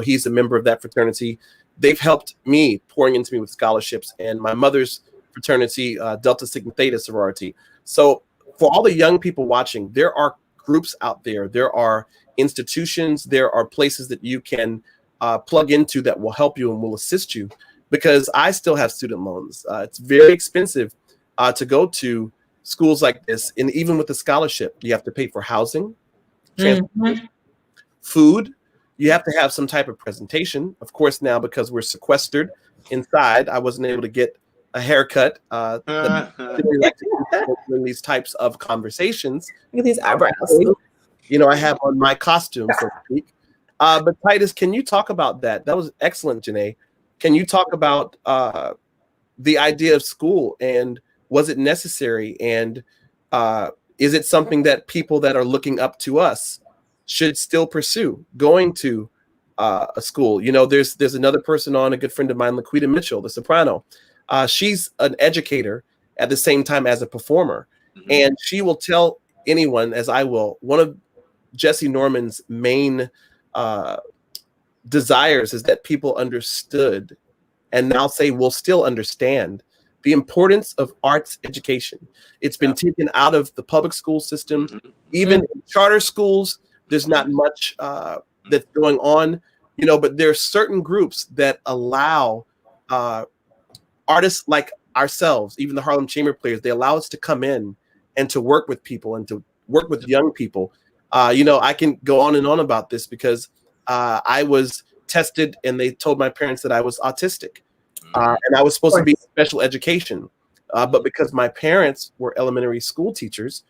he's a member of that fraternity. They've helped me, pouring into me with scholarships, and my mother's fraternity, Delta Sigma Theta sorority. So for all the young people watching, there are groups out there. There are institutions. There are places that you can plug into that will help you and will assist you, because I still have student loans. It's very expensive to go to schools like this. And even with the scholarship, you have to pay for housing, transportation, food. You have to have some type of presentation. Of course, now because we're sequestered inside, I wasn't able to get a haircut. During these types of conversations. Look at these eyebrows. I have on my costume, so to speak. But Titus, can you talk about that? That was excellent, Janae. Can you talk about the idea of school, and was it necessary? And is it something that people that are looking up to us should still pursue, going to a school? There's another person on, a good friend of mine, Laquita Mitchell, the soprano. She's an educator at the same time as a performer. And she will tell anyone, as I will, one of Jesse Norman's main desires is that people understood, and now say will still understand, the importance of arts education. It's been taken out of the public school system. Even in charter schools, there's not much that's going on, but there are certain groups that allow artists like ourselves, even the Harlem Chamber players, they allow us to come in and to work with people and to work with young people. I can go on and on about this because I was tested and they told my parents that I was autistic. And I was supposed to be in special education. But because my parents were elementary school teachers,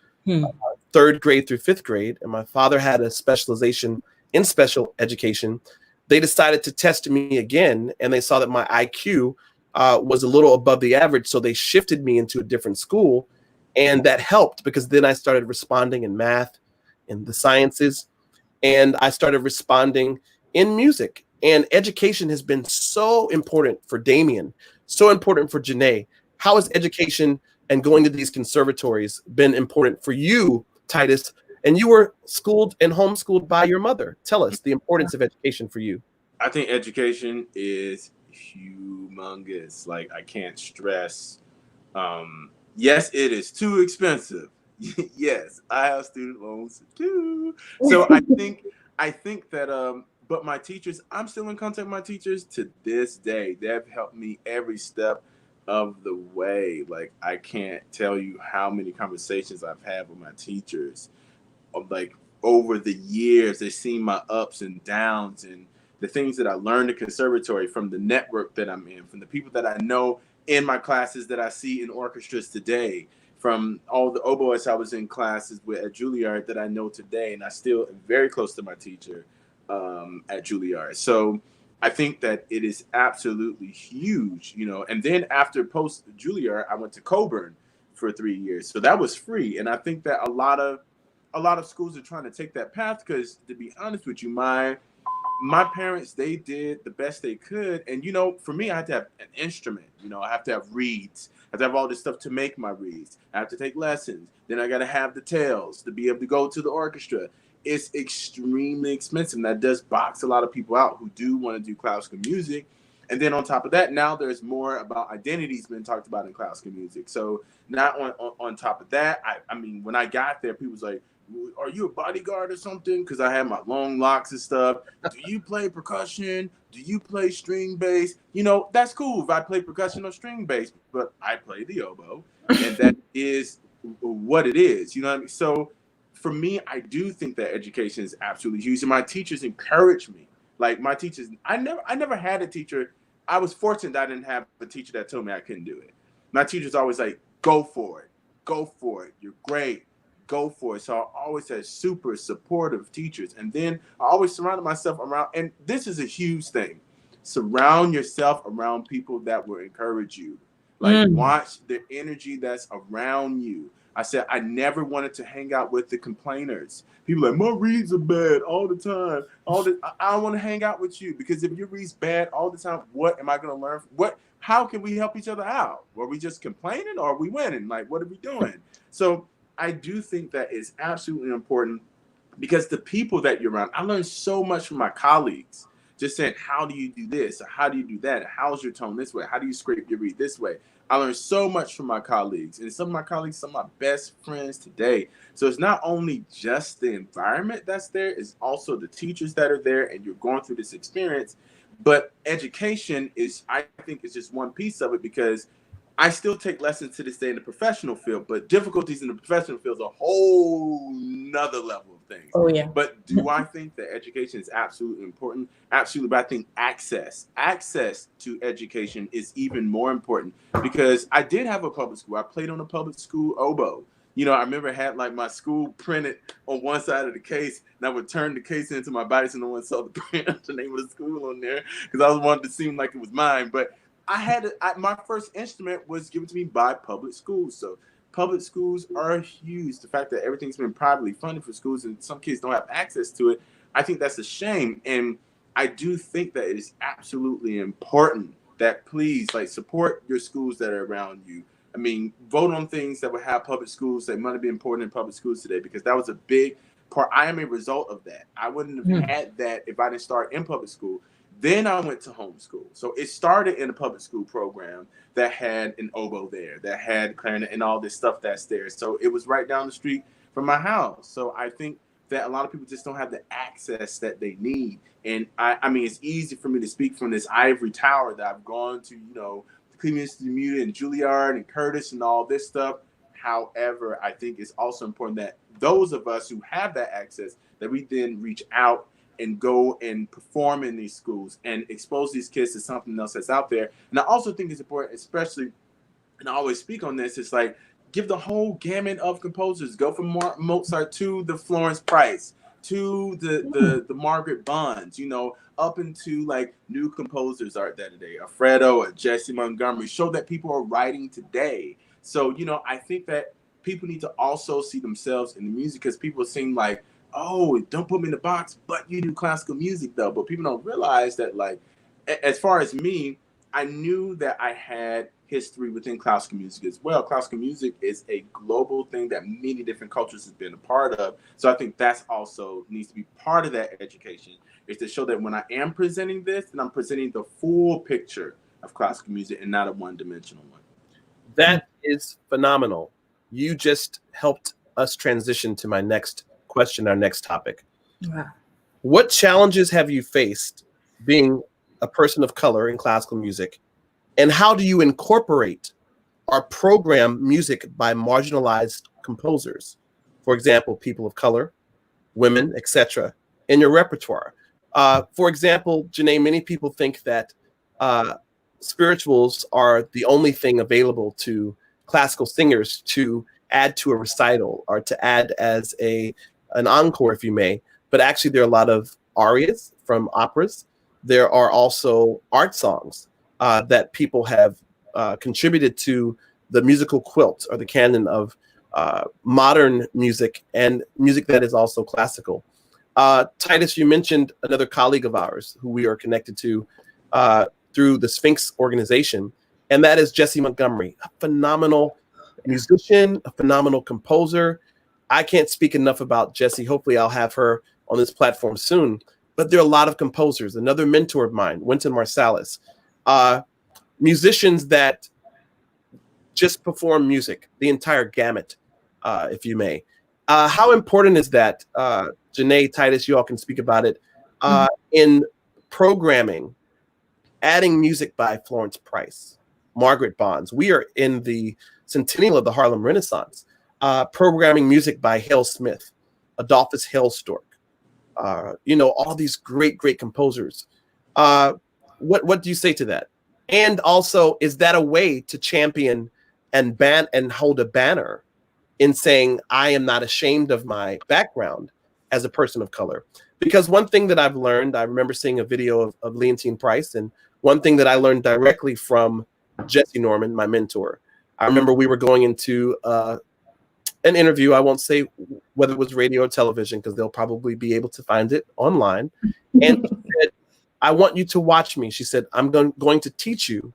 third grade through fifth grade, and my father had a specialization in special education, they decided to test me again, and they saw that my IQ was a little above the average, so they shifted me into a different school, and that helped because then I started responding in math, in the sciences, and I started responding in music. And education has been so important for Damien, so important for Janae. How has education and going to these conservatories been important for you, Titus? And you were schooled and homeschooled by your mother. Tell us the importance of education for you. I think education is humongous. Like, I can't stress. Yes, it is too expensive. Yes, I have student loans too. So I think that but my teachers, I'm still in contact with my teachers to this day. They've helped me every step of the way. Like, I can't tell you how many conversations I've had with my teachers. Like, over the years, they've seen my ups and downs and the things that I learned at conservatory, from the network that I'm in, from the people that I know in my classes that I see in orchestras today, from all the oboists I was in classes with at Juilliard that I know today. And I still am very close to my teacher at Juilliard. So I think that it is absolutely huge, and then after post Juilliard, I went to Coburn for 3 years. So that was free. And I think that a lot of schools are trying to take that path because, to be honest with you, my parents, they did the best they could. And, for me, I had to have an instrument. I have to have reeds. I have to have all this stuff to make my reeds. I have to take lessons. Then I got to have the tails to be able to go to the orchestra. It's extremely expensive. And that does box a lot of people out who do want to do classical music. And then on top of that, now there's more about identities being talked about in classical music. So not on top of that, I mean, when I got there, people was like, are you a bodyguard or something? Because I had my long locks and stuff. Do you play percussion? Do you play string bass? That's cool if I play percussion or string bass, but I play the oboe, and that is what it is. You know what I mean? So for me, I do think that education is absolutely huge, and my teachers encourage me. Like, my teachers, I never had a teacher. I was fortunate that I didn't have a teacher that told me I couldn't do it. My teacher's always like, go for it. You're great. Go for it. So I always had super supportive teachers. And then I always surrounded myself around, and this is a huge thing. Surround yourself around people that will encourage you. Like, watch the energy that's around you. I said, I never wanted to hang out with the complainers. People are like, my reads are bad all the time. I don't want to hang out with you, because if your reads bad all the time, what am I going to learn? How can we help each other out? Were we just complaining, or are we winning? Like, what are we doing? So I do think that is absolutely important, because the people that you're around, I learned so much from my colleagues, just saying, how do you do this? Or how do you do that? How's your tone this way? How do you scrape your reed this way? I learned so much from my colleagues, and some of my colleagues, some of my best friends today. So it's not only just the environment that's there, it's also the teachers that are there, and you're going through this experience. But education is, I think, is just one piece of it, because I still take lessons to this day in the professional field, but difficulties in the professional field is a whole nother level of things. Oh, yeah. But do I think that education is absolutely important? Absolutely. But I think access to education is even more important, because I did have a public school. I played on a public school oboe. I remember I had like my school printed on one side of the case, and I would turn the case into my body so no one saw the print, the name of the school on there, because I wanted to seem like it was mine. But my first instrument was given to me by public schools. So public schools are huge. The fact that everything's been privately funded for schools and some kids don't have access to it, I think that's a shame. And I do think that it is absolutely important that, please, like, support your schools that are around you. I mean, vote on things that would have public schools that might be important in public schools today, because that was a big part. I am a result of that. I wouldn't have had that if I didn't start in public school. Then I went to homeschool. So it started in a public school program that had an oboe there, that had clarinet and all this stuff that's there. So it was right down the street from my house. So I think that a lot of people just don't have the access that they need. And I mean, it's easy for me to speak from this ivory tower that I've gone to, Cleveland Institute of Music and Juilliard and Curtis and all this stuff. However, I think it's also important that those of us who have that access, that we then reach out and go and perform in these schools and expose these kids to something else that's out there. And I also think it's important, especially, and I always speak on this, it's like, give the whole gamut of composers. Go from Mozart to the Florence Price, to the Margaret Bonds, you know, up into like new composers are that today, Alfredo, or Jesse Montgomery. Show that people are writing today. So, you know, I think that people need to also see themselves in the music, because people seem like, oh, don't put me in the box, but you do classical music though. But people don't realize that, like, as far as me, I knew that I had history within classical music as well. Classical music is a global thing that many different cultures have been a part of. So I think that's also needs to be part of that education, is to show that when I am presenting this, and I'm presenting the full picture of classical music and not a one-dimensional one. That is phenomenal. You just helped us transition to my next question, our next topic. Wow. What challenges have you faced being a person of color in classical music, and how do you incorporate or program music by marginalized composers, for example, people of color, women, etc., in your repertoire? For example, Janae, many people think that spirituals are the only thing available to classical singers to add to a recital or to add as an encore, if you may. But actually, there are a lot of arias from operas. There are also art songs that people have contributed to the musical quilt or the canon of modern music and music that is also classical. Titus, you mentioned another colleague of ours who we are connected to through the Sphinx organization, and that is Jesse Montgomery, a phenomenal musician, a phenomenal composer. I can't speak enough about Jesse. Hopefully I'll have her on this platform soon. But there are a lot of composers. Another mentor of mine, Wynton Marsalis, musicians that just perform music, the entire gamut, if you may. How important is that, Janae, Titus, you all can speak about it, in programming, adding music by Florence Price, Margaret Bonds. We are in the centennial of the Harlem Renaissance, programming music by Hale Smith, Adolphus Hailstork, you know, all these great composers. What do you say to that? And also, is that a way to champion and hold a banner in saying, I am not ashamed of my background as a person of color? Because one thing that I've learned, I remember seeing a video of Leontine Price, and one thing that I learned directly from Jesse Norman, my mentor, I remember we were going into an interview. I won't say whether it was radio or television, because they'll probably be able to find it online. And she said, I want you to watch me. She said, I'm going to teach you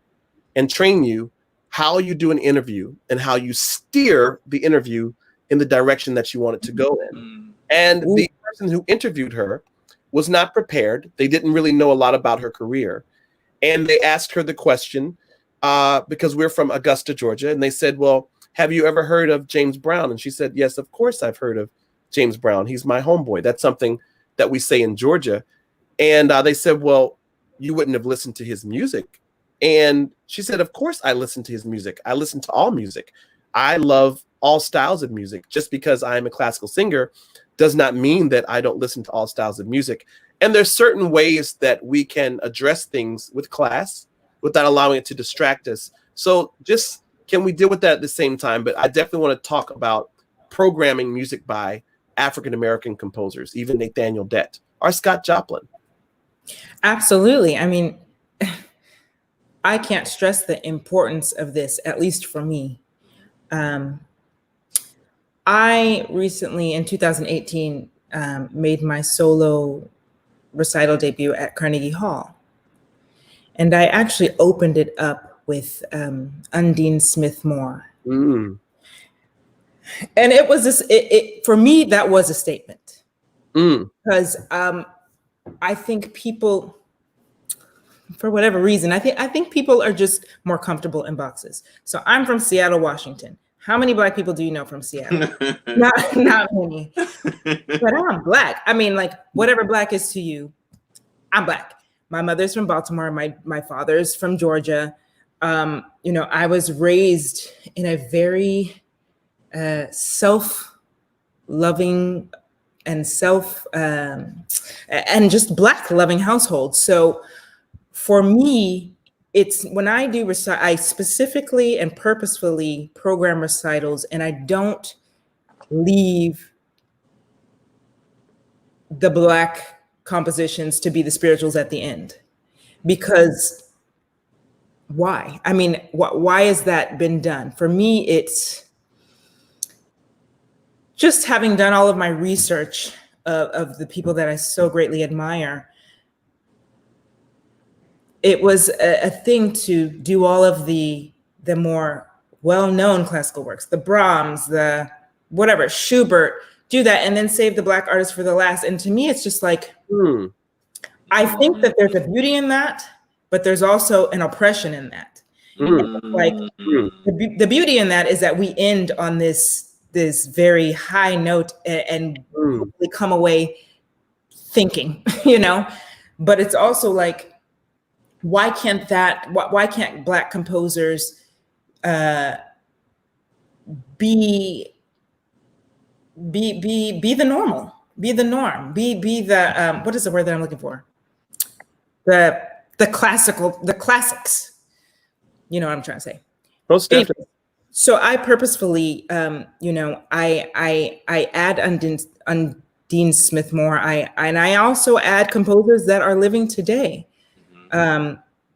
and train you how you do an interview and how you steer the interview in the direction that you want it to go in. And the person who interviewed her was not prepared. They didn't really know a lot about her career. And they asked her the question, because we're from Augusta, Georgia. And they said, well, have you ever heard of James Brown? And she said, yes, of course I've heard of James Brown. He's my homeboy. That's something that we say in Georgia. And they said, well, you wouldn't have listened to his music. And she said, of course I listen to his music. I listen to all music. I love all styles of music. Just because I'm a classical singer does not mean that I don't listen to all styles of music. And there's certain ways that we can address things with class without allowing it to distract us. So just, can we deal with that at the same time? But I definitely want to talk about programming music by African-American composers, even Nathaniel Dett or Scott Joplin. Absolutely. I mean, I can't stress the importance of this, at least for me. I recently, in 2018, made my solo recital debut at Carnegie Hall. And I actually opened it up with Undine Smith Moore. And it was this, for me, that was a statement. Because I think people, for whatever reason, I think people are just more comfortable in boxes. So I'm from Seattle, Washington. How many Black people do you know from Seattle? Not many. But I'm Black. I mean, like, whatever Black is to you, I'm Black. My mother's from Baltimore. My father's from Georgia. You know, I was raised in a very self-loving and and just Black loving household. So for me, it's when I do I specifically and purposefully program recitals, and I don't leave the Black compositions to be the spirituals at the end. Because why? I mean, why has that been done? For me, it's just having done all of my research of the people that I so greatly admire. It was a thing to do all of the more well-known classical works, the Brahms, the whatever, Schubert, do that, and then save the Black artists for the last. And to me, it's just like, I think that there's a beauty in that, but there's also an oppression in that. Like the beauty in that is that we end on this very high note and we come away thinking, you know. But it's also like, why can't Black composers be the norm, be the what is the word that I'm looking for? The classics. You know what I'm trying to say. Most definitely. Anyway, so I purposefully, you know, I add Undine Smith Moore. And I also add composers that are living today,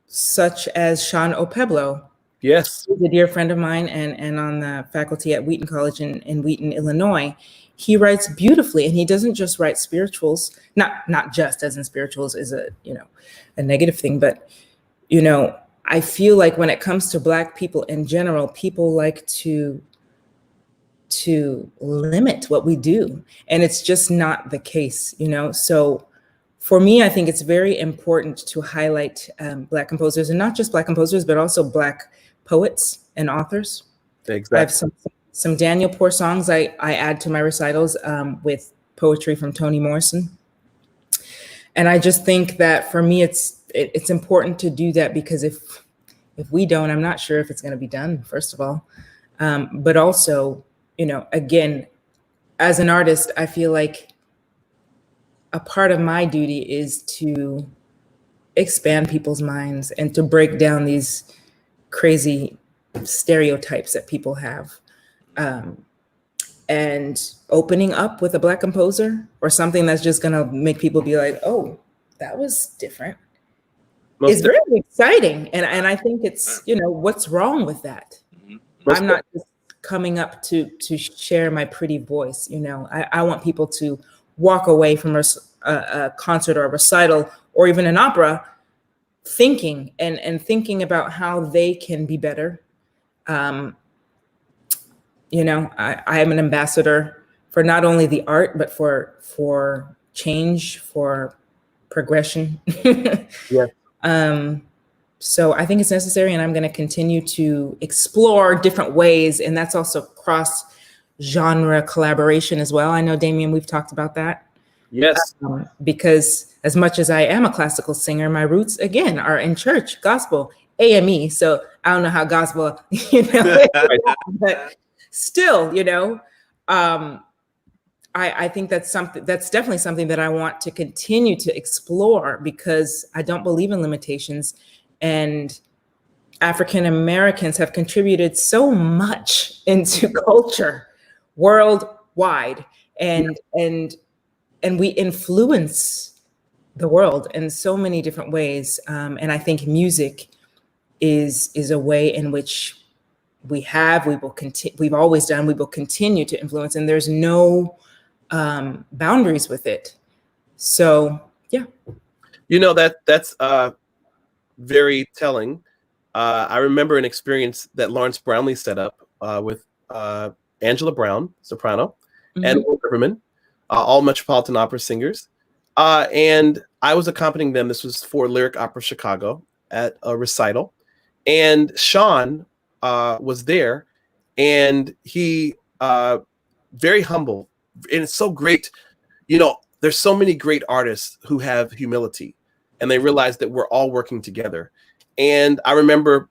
such as Sean O'Peblo. Yes, He's a dear friend of mine and on the faculty at Wheaton College in Wheaton, Illinois. He writes beautifully, and he doesn't just write spirituals, not just, as in spirituals is a, you know, a negative thing, but, you know, I feel like when it comes to Black people in general, people like to limit what we do, and it's just not the case, you know. So for me, I think it's very important to highlight Black composers, and not just Black composers, but also Black poets and authors. Exactly. I have some Daniel Poor songs I add to my recitals with poetry from Toni Morrison. And I just think that for me, it's important to do that, because if we don't, I'm not sure if it's going to be done, first of all. But also, you know, again, as an artist, I feel like a part of my duty is to expand people's minds and to break down these crazy stereotypes that people have. And opening up with a Black composer or something that's just gonna make people be like, oh, that was different. It's very exciting. And I think it's, you know, what's wrong with that? I'm not just coming up to share my pretty voice, you know. I want people to walk away from a concert or a recital or even an opera thinking and thinking about how they can be better. You know, I am an ambassador for not only the art, but for change, for progression. Yeah. So I think it's necessary, and I'm going to continue to explore different ways, and that's also cross-genre collaboration as well. I know, Damien, we've talked about that. Yes. Because as much as I am a classical singer, my roots, again, are in church, gospel, AME. So I don't know how gospel, you know, but still, you know, I think that's definitely something that I want to continue to explore, because I don't believe in limitations, and African Americans have contributed so much into culture worldwide, and we influence the world in so many different ways. And I think music is a way in which we've always done, we will continue to influence, and there's no boundaries with it. So, yeah. You know, that's very telling. I remember an experience that Lawrence Brownlee set up with Angela Brown, soprano, and Will Riverman, all Metropolitan Opera singers. And I was accompanying them. This was for Lyric Opera Chicago at a recital. And Sean was there, and he very humble. And it's so great. You know, there's so many great artists who have humility, and they realize that we're all working together. And I remember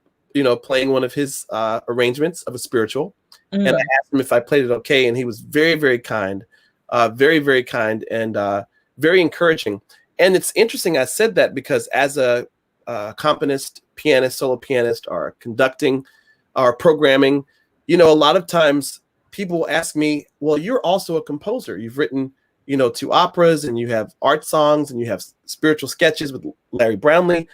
playing one of his arrangements of a spiritual, and I asked him if I played it okay, and he was very, very kind, very, very kind, and very encouraging. And it's interesting I said that because as a accompanist, pianist, solo pianist, or conducting, or programming, a lot of times people ask me, well, you're also a composer. You've written, 2 operas, and you have art songs, and you have spiritual sketches with Larry Brownlee.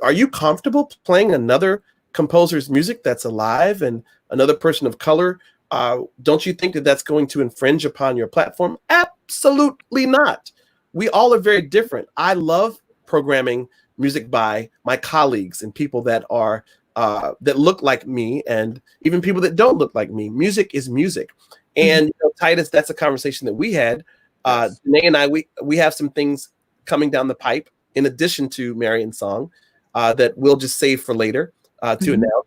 Are you comfortable playing another composer's music that's alive and another person of color? Don't you think that that's going to infringe upon your platform? Absolutely not. We all are very different. I love programming music by my colleagues and people that are that look like me, and even people that don't look like me. Music is music. And Titus, that's a conversation that we had. Janae and I, we have some things coming down the pipe in addition to Marion's song that we'll just save for later to announce.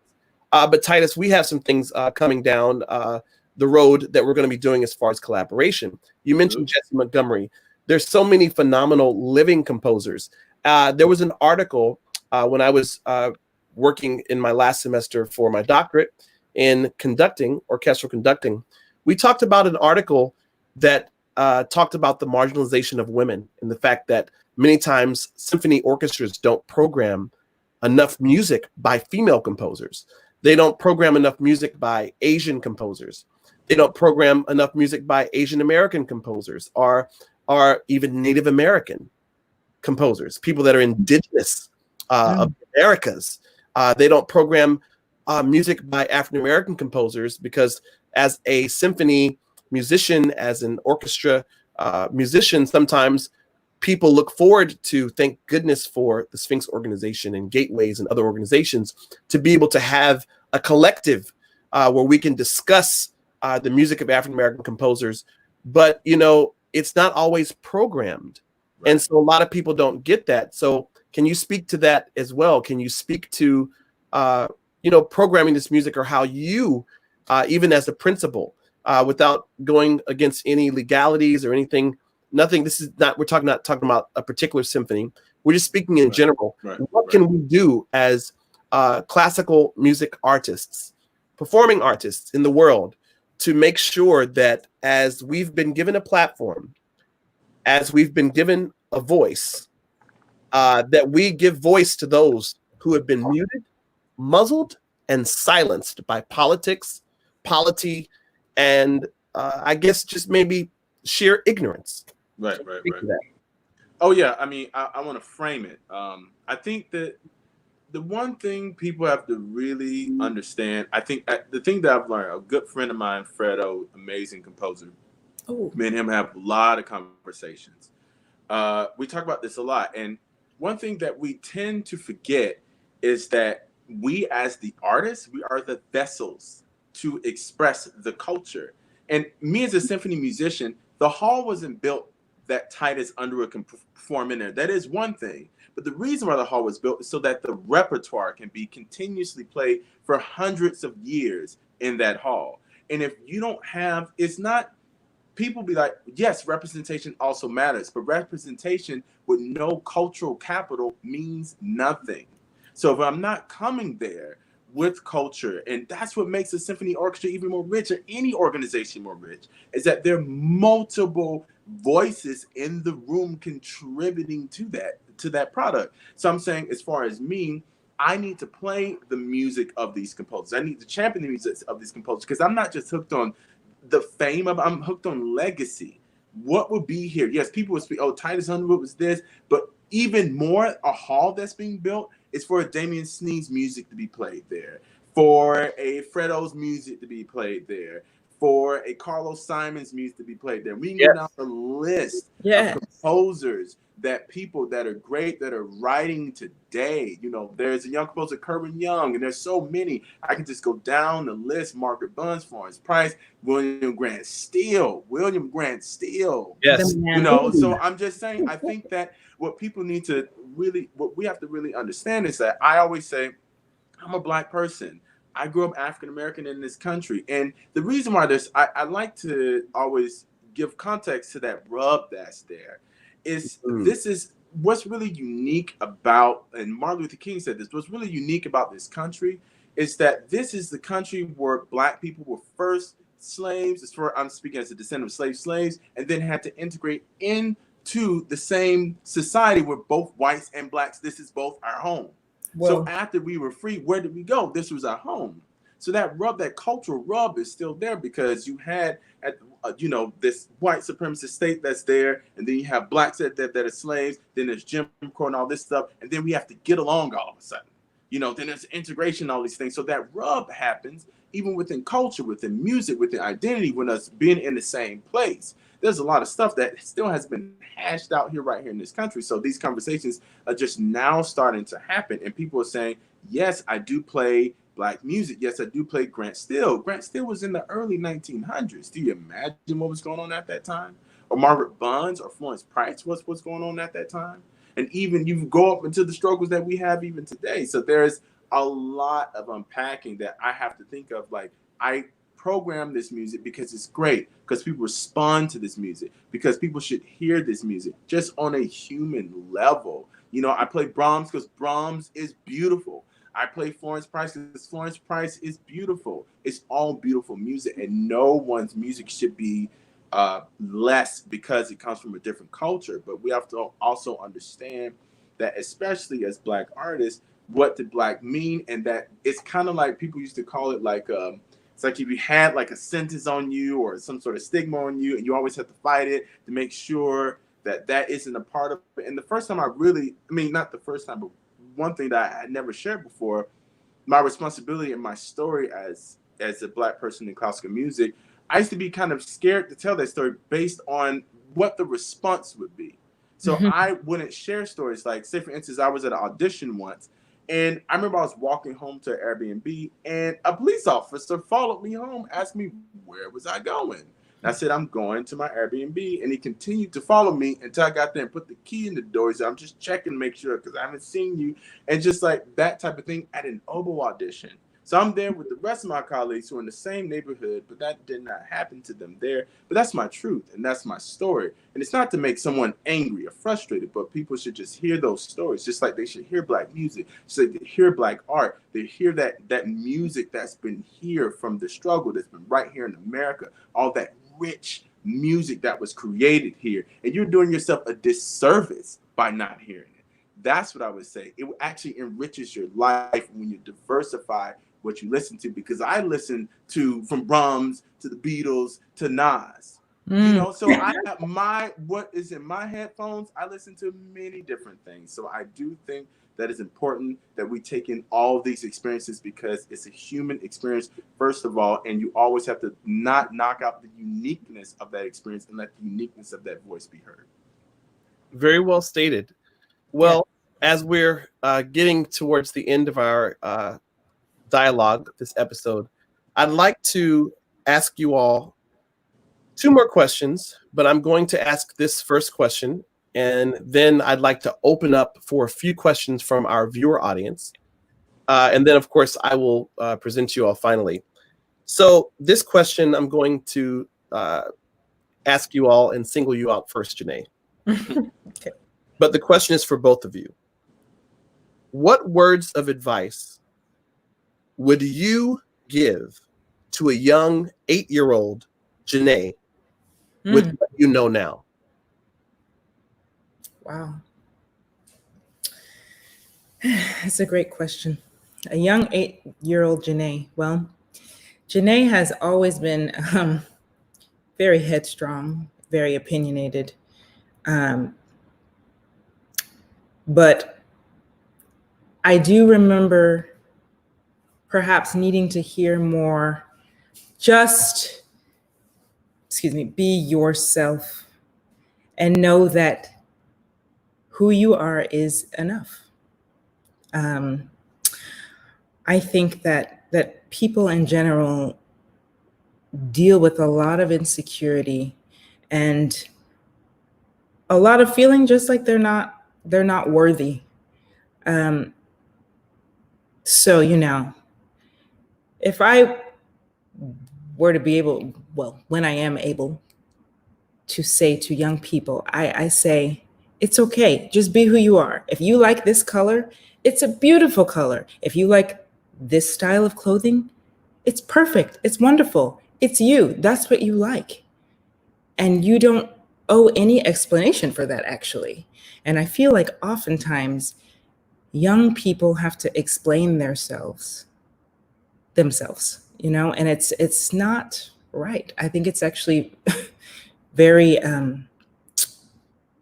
But Titus, we have some things coming down the road that we're going to be doing as far as collaboration. You mentioned Jesse Montgomery. There's so many phenomenal living composers. There was an article when I was working in my last semester for my doctorate in conducting, orchestral conducting. We talked about an article that talked about the marginalization of women and the fact that many times symphony orchestras don't program enough music by female composers. They don't program enough music by Asian composers. They don't program enough music by Asian American composers or even Native American composers, people that are indigenous of the Americas. They don't program music by African American composers because as a symphony musician, as an orchestra musician, sometimes people look forward to, thank goodness for the Sphinx organization and Gateways and other organizations, to be able to have a collective where we can discuss the music of African American composers. But, it's not always programmed. Right. And so a lot of people don't get that. So can you speak to that as well? Can you speak to, programming this music, or how you, even as a principal, without going against any legalities or anything, nothing, this is not, we're not talking about a particular symphony. We're just speaking in general. What can we do as classical music artists, performing artists in the world, to make sure that as we've been given a platform, as we've been given a voice, that we give voice to those who have been muted, muzzled, and silenced by politics, polity, and I guess just maybe sheer ignorance. Right. Oh yeah, I mean, I want to frame it. I think that the one thing people have to really understand, I think the thing that I've learned, a good friend of mine, Fredo, amazing composer, me and him have a lot of conversations. We talk about this a lot. And one thing that we tend to forget is that we as the artists, we are the vessels to express the culture. And me as a symphony musician, the hall wasn't built that Titus Underwood can perform in there. That is one thing. But the reason why the hall was built is so that the repertoire can be continuously played for hundreds of years in that hall. And if you don't have, it's not, people be like, yes, representation also matters, but representation with no cultural capital means nothing. So if I'm not coming there with culture, and that's what makes a symphony orchestra even more rich, or any organization more rich, is that there are multiple voices in the room contributing to that product. So I'm saying, as far as me, I need to play the music of these composers. I need to champion the music of these composers, because I'm not just hooked on the fame of, I'm hooked on legacy. What would be here? Yes, people would speak, oh, Titus Underwood was this, but even more, a hall that's being built is for a Damien Sneed's music to be played there, for a Fredo's music to be played there, for a Carlos Simon's music to be played there. We can go down the list of composers, that people that are great, that are writing today. There's a young composer, Kerwin Young, and there's so many. I can just go down the list. Margaret Bunce, Florence Price, William Grant Steele. Yes. So I'm just saying, I think that what people need to really, what we have to really understand is that I always say, I'm a Black person. I grew up African American in this country. And the reason why I like to always give context to that rub that's there is, this is what's really unique about, and Martin Luther King said this, what's really unique about this country is that this is the country where Black people were first slaves, as far I'm speaking as a descendant of slaves, and then had to integrate into the same society where both whites and Blacks, this is both our home. Whoa. So after we were free, where did we go? This was our home. So that rub, that cultural rub is still there because you had, this white supremacist state that's there, and then you have Blacks that are slaves, then there's Jim Crow and all this stuff, and then we have to get along all of a sudden. Then there's integration, all these things. So that rub happens even within culture, within music, within identity, when us being in the same place. There's a lot of stuff that still has been hashed out here, right here in this country. So these conversations are just now starting to happen. And people are saying, yes, I do play Black music. Yes, I do play Grant Still. Grant Still was in the early 1900s. Do you imagine what was going on at that time? Or Margaret Buns or Florence Price, what's going on at that time? And even you go up into the struggles that we have even today. So there's a lot of unpacking that I have to think of. Like, I program this music because it's great, because people respond to this music, because people should hear this music just on a human level. I play Brahms because Brahms is beautiful. I play Florence Price because Florence Price is beautiful. It's all beautiful music, and no one's music should be less because it comes from a different culture. But we have to also understand that, especially as Black artists, what did Black mean? And that it's kind of like people used to call it like, it's like if you had like a sentence on you or some sort of stigma on you, and you always have to fight it to make sure that isn't a part of it. And the first time not the first time, but one thing that I had never shared before, my responsibility and my story as a Black person in classical music, I used to be kind of scared to tell that story based on what the response would be. So I wouldn't share stories. Like, say for instance, I was at an audition once, and I remember I was walking home to an Airbnb, and a police officer followed me home, asked me where was I going. And I said, I'm going to my Airbnb. And he continued to follow me until I got there and put the key in the door. He said, I'm just checking to make sure because I haven't seen you. And just like that type of thing at an oboe audition. So I'm there with the rest of my colleagues who are in the same neighborhood, but that did not happen to them there. But that's my truth, and that's my story. And it's not to make someone angry or frustrated, but people should just hear those stories, just like they should hear Black music, just like they hear Black art. They hear that music that's been here from the struggle, that's been right here in America, all that rich music that was created here. And you're doing yourself a disservice by not hearing it. That's what I would say. It actually enriches your life when you diversify what you listen to, because I listen to from Brahms to the Beatles to Nas. So I have what is in my headphones. I listen to many different things. So I do think that it's important that we take in all of these experiences, because it's a human experience, first of all, and you always have to not knock out the uniqueness of that experience and let the uniqueness of that voice be heard. Very well stated. Well, as we're getting towards the end of our dialogue, this episode, I'd like to ask you all two more questions, but I'm going to ask this first question, and then I'd like to open up for a few questions from our viewer audience. And then, of course, I will present you all finally. So this question, I'm going to ask you all and single you out first, Janae. Okay. But the question is for both of you. What words of advice would you give to a young 8-year-old Janae with what you know now? Wow. That's a great question. A young 8-year-old Janae. Well, Janae has always been very headstrong, very opinionated. But I do remember perhaps needing to hear more, be yourself and know that who you are is enough. I think that people in general deal with a lot of insecurity and a lot of feeling just like they're not worthy. So, if I were to be able, when I am able to say to young people, I say, It's okay. Just be who you are. If you like this color, it's a beautiful color. If you like this style of clothing, it's perfect. It's wonderful. It's you. That's what you like. And you don't owe any explanation for that, actually. And I feel like oftentimes young people have to explain themselves, and it's not right. I think it's actually very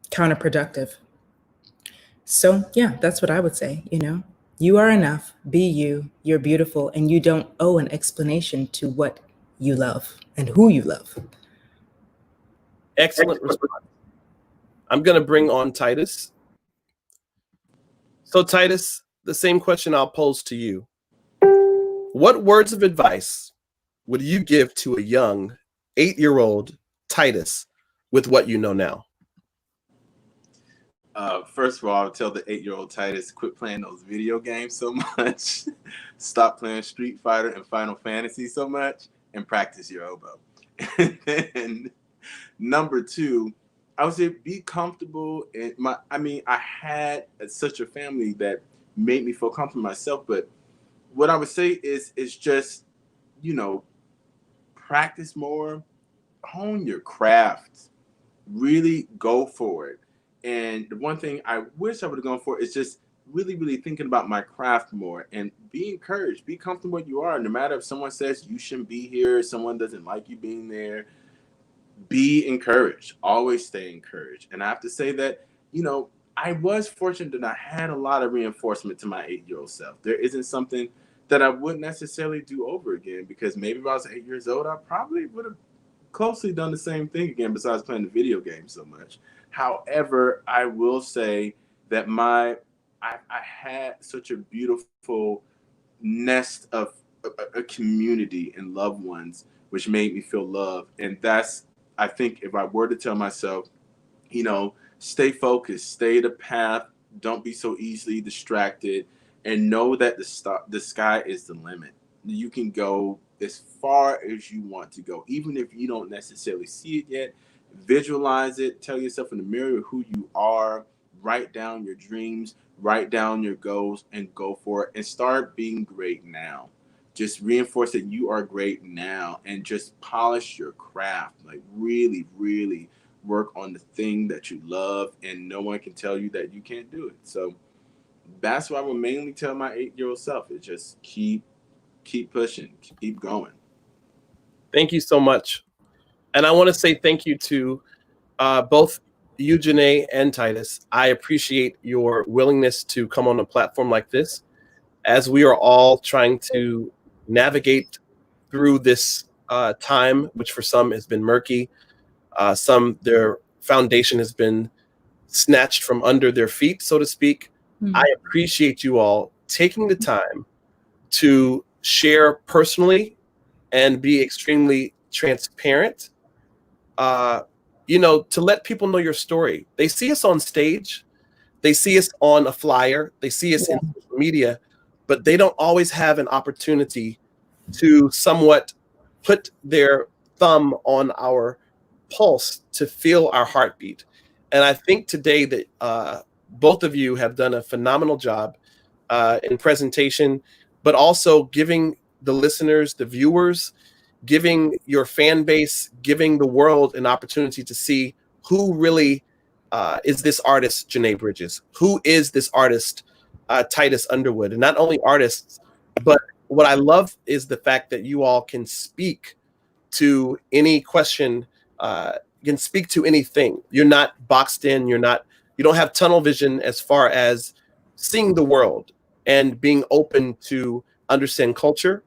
counterproductive. So yeah, that's what I would say. You are enough, be you, you're beautiful, and you don't owe an explanation to what you love and who you love. Excellent response. I'm going to bring on Titus. So Titus, the same question I'll pose to you. What words of advice would you give to a young 8-year-old Titus with what you know now? First of all, I'll tell the 8-year-old Titus, quit playing those video games so much. Stop playing Street Fighter and Final Fantasy so much, and practice your oboe. And then number 2, I would say be comfortable. I had such a family that made me feel comfortable myself. But what I would say is just, practice more, hone your craft, really go for it. And the one thing I wish I would have gone for is just really, really thinking about my craft more and be encouraged. Be comfortable where you are. No matter if someone says you shouldn't be here, someone doesn't like you being there, be encouraged. Always stay encouraged. And I have to say that, I was fortunate that I had a lot of reinforcement to my 8-year-old self. There isn't something that I wouldn't necessarily do over again, because maybe if I was 8 years old, I probably would have closely done the same thing again, besides playing the video game so much. However, I will say that I had such a beautiful nest of a community and loved ones, which made me feel loved. And that's, I think, if I were to tell myself, stay focused, stay the path, don't be so easily distracted, and know that the sky is the limit. You can go as far as you want to go, even if you don't necessarily see it yet. Visualize it, tell yourself in the mirror who you are, write down your dreams, write down your goals, and go for it, and start being great now. Just reinforce that you are great now, and just polish your craft. Like really, really work on the thing that you love, and no one can tell you that you can't do it. So that's what I would mainly tell my 8-year-old self, is just keep pushing, keep going. Thank you so much. And I want to say thank you to both you, Janae, and Titus. I appreciate your willingness to come on a platform like this, as we are all trying to navigate through this time, which for some has been murky. Some, their foundation has been snatched from under their feet, so to speak. I appreciate you all taking the time to share personally and be extremely transparent, to let people know your story. They see us on stage, they see us on a flyer, they see us in social media, but they don't always have an opportunity to somewhat put their thumb on our pulse to feel our heartbeat. And I think today that both of you have done a phenomenal job in presentation, but also giving the listeners, the viewers, giving your fan base, giving the world an opportunity to see who really is this artist, Janae Bridges, who is this artist, Titus Underwood. And not only artists, but what I love is the fact that you all can speak to any question, you can speak to anything. You're not boxed in, you don't have tunnel vision as far as seeing the world and being open to understand culture,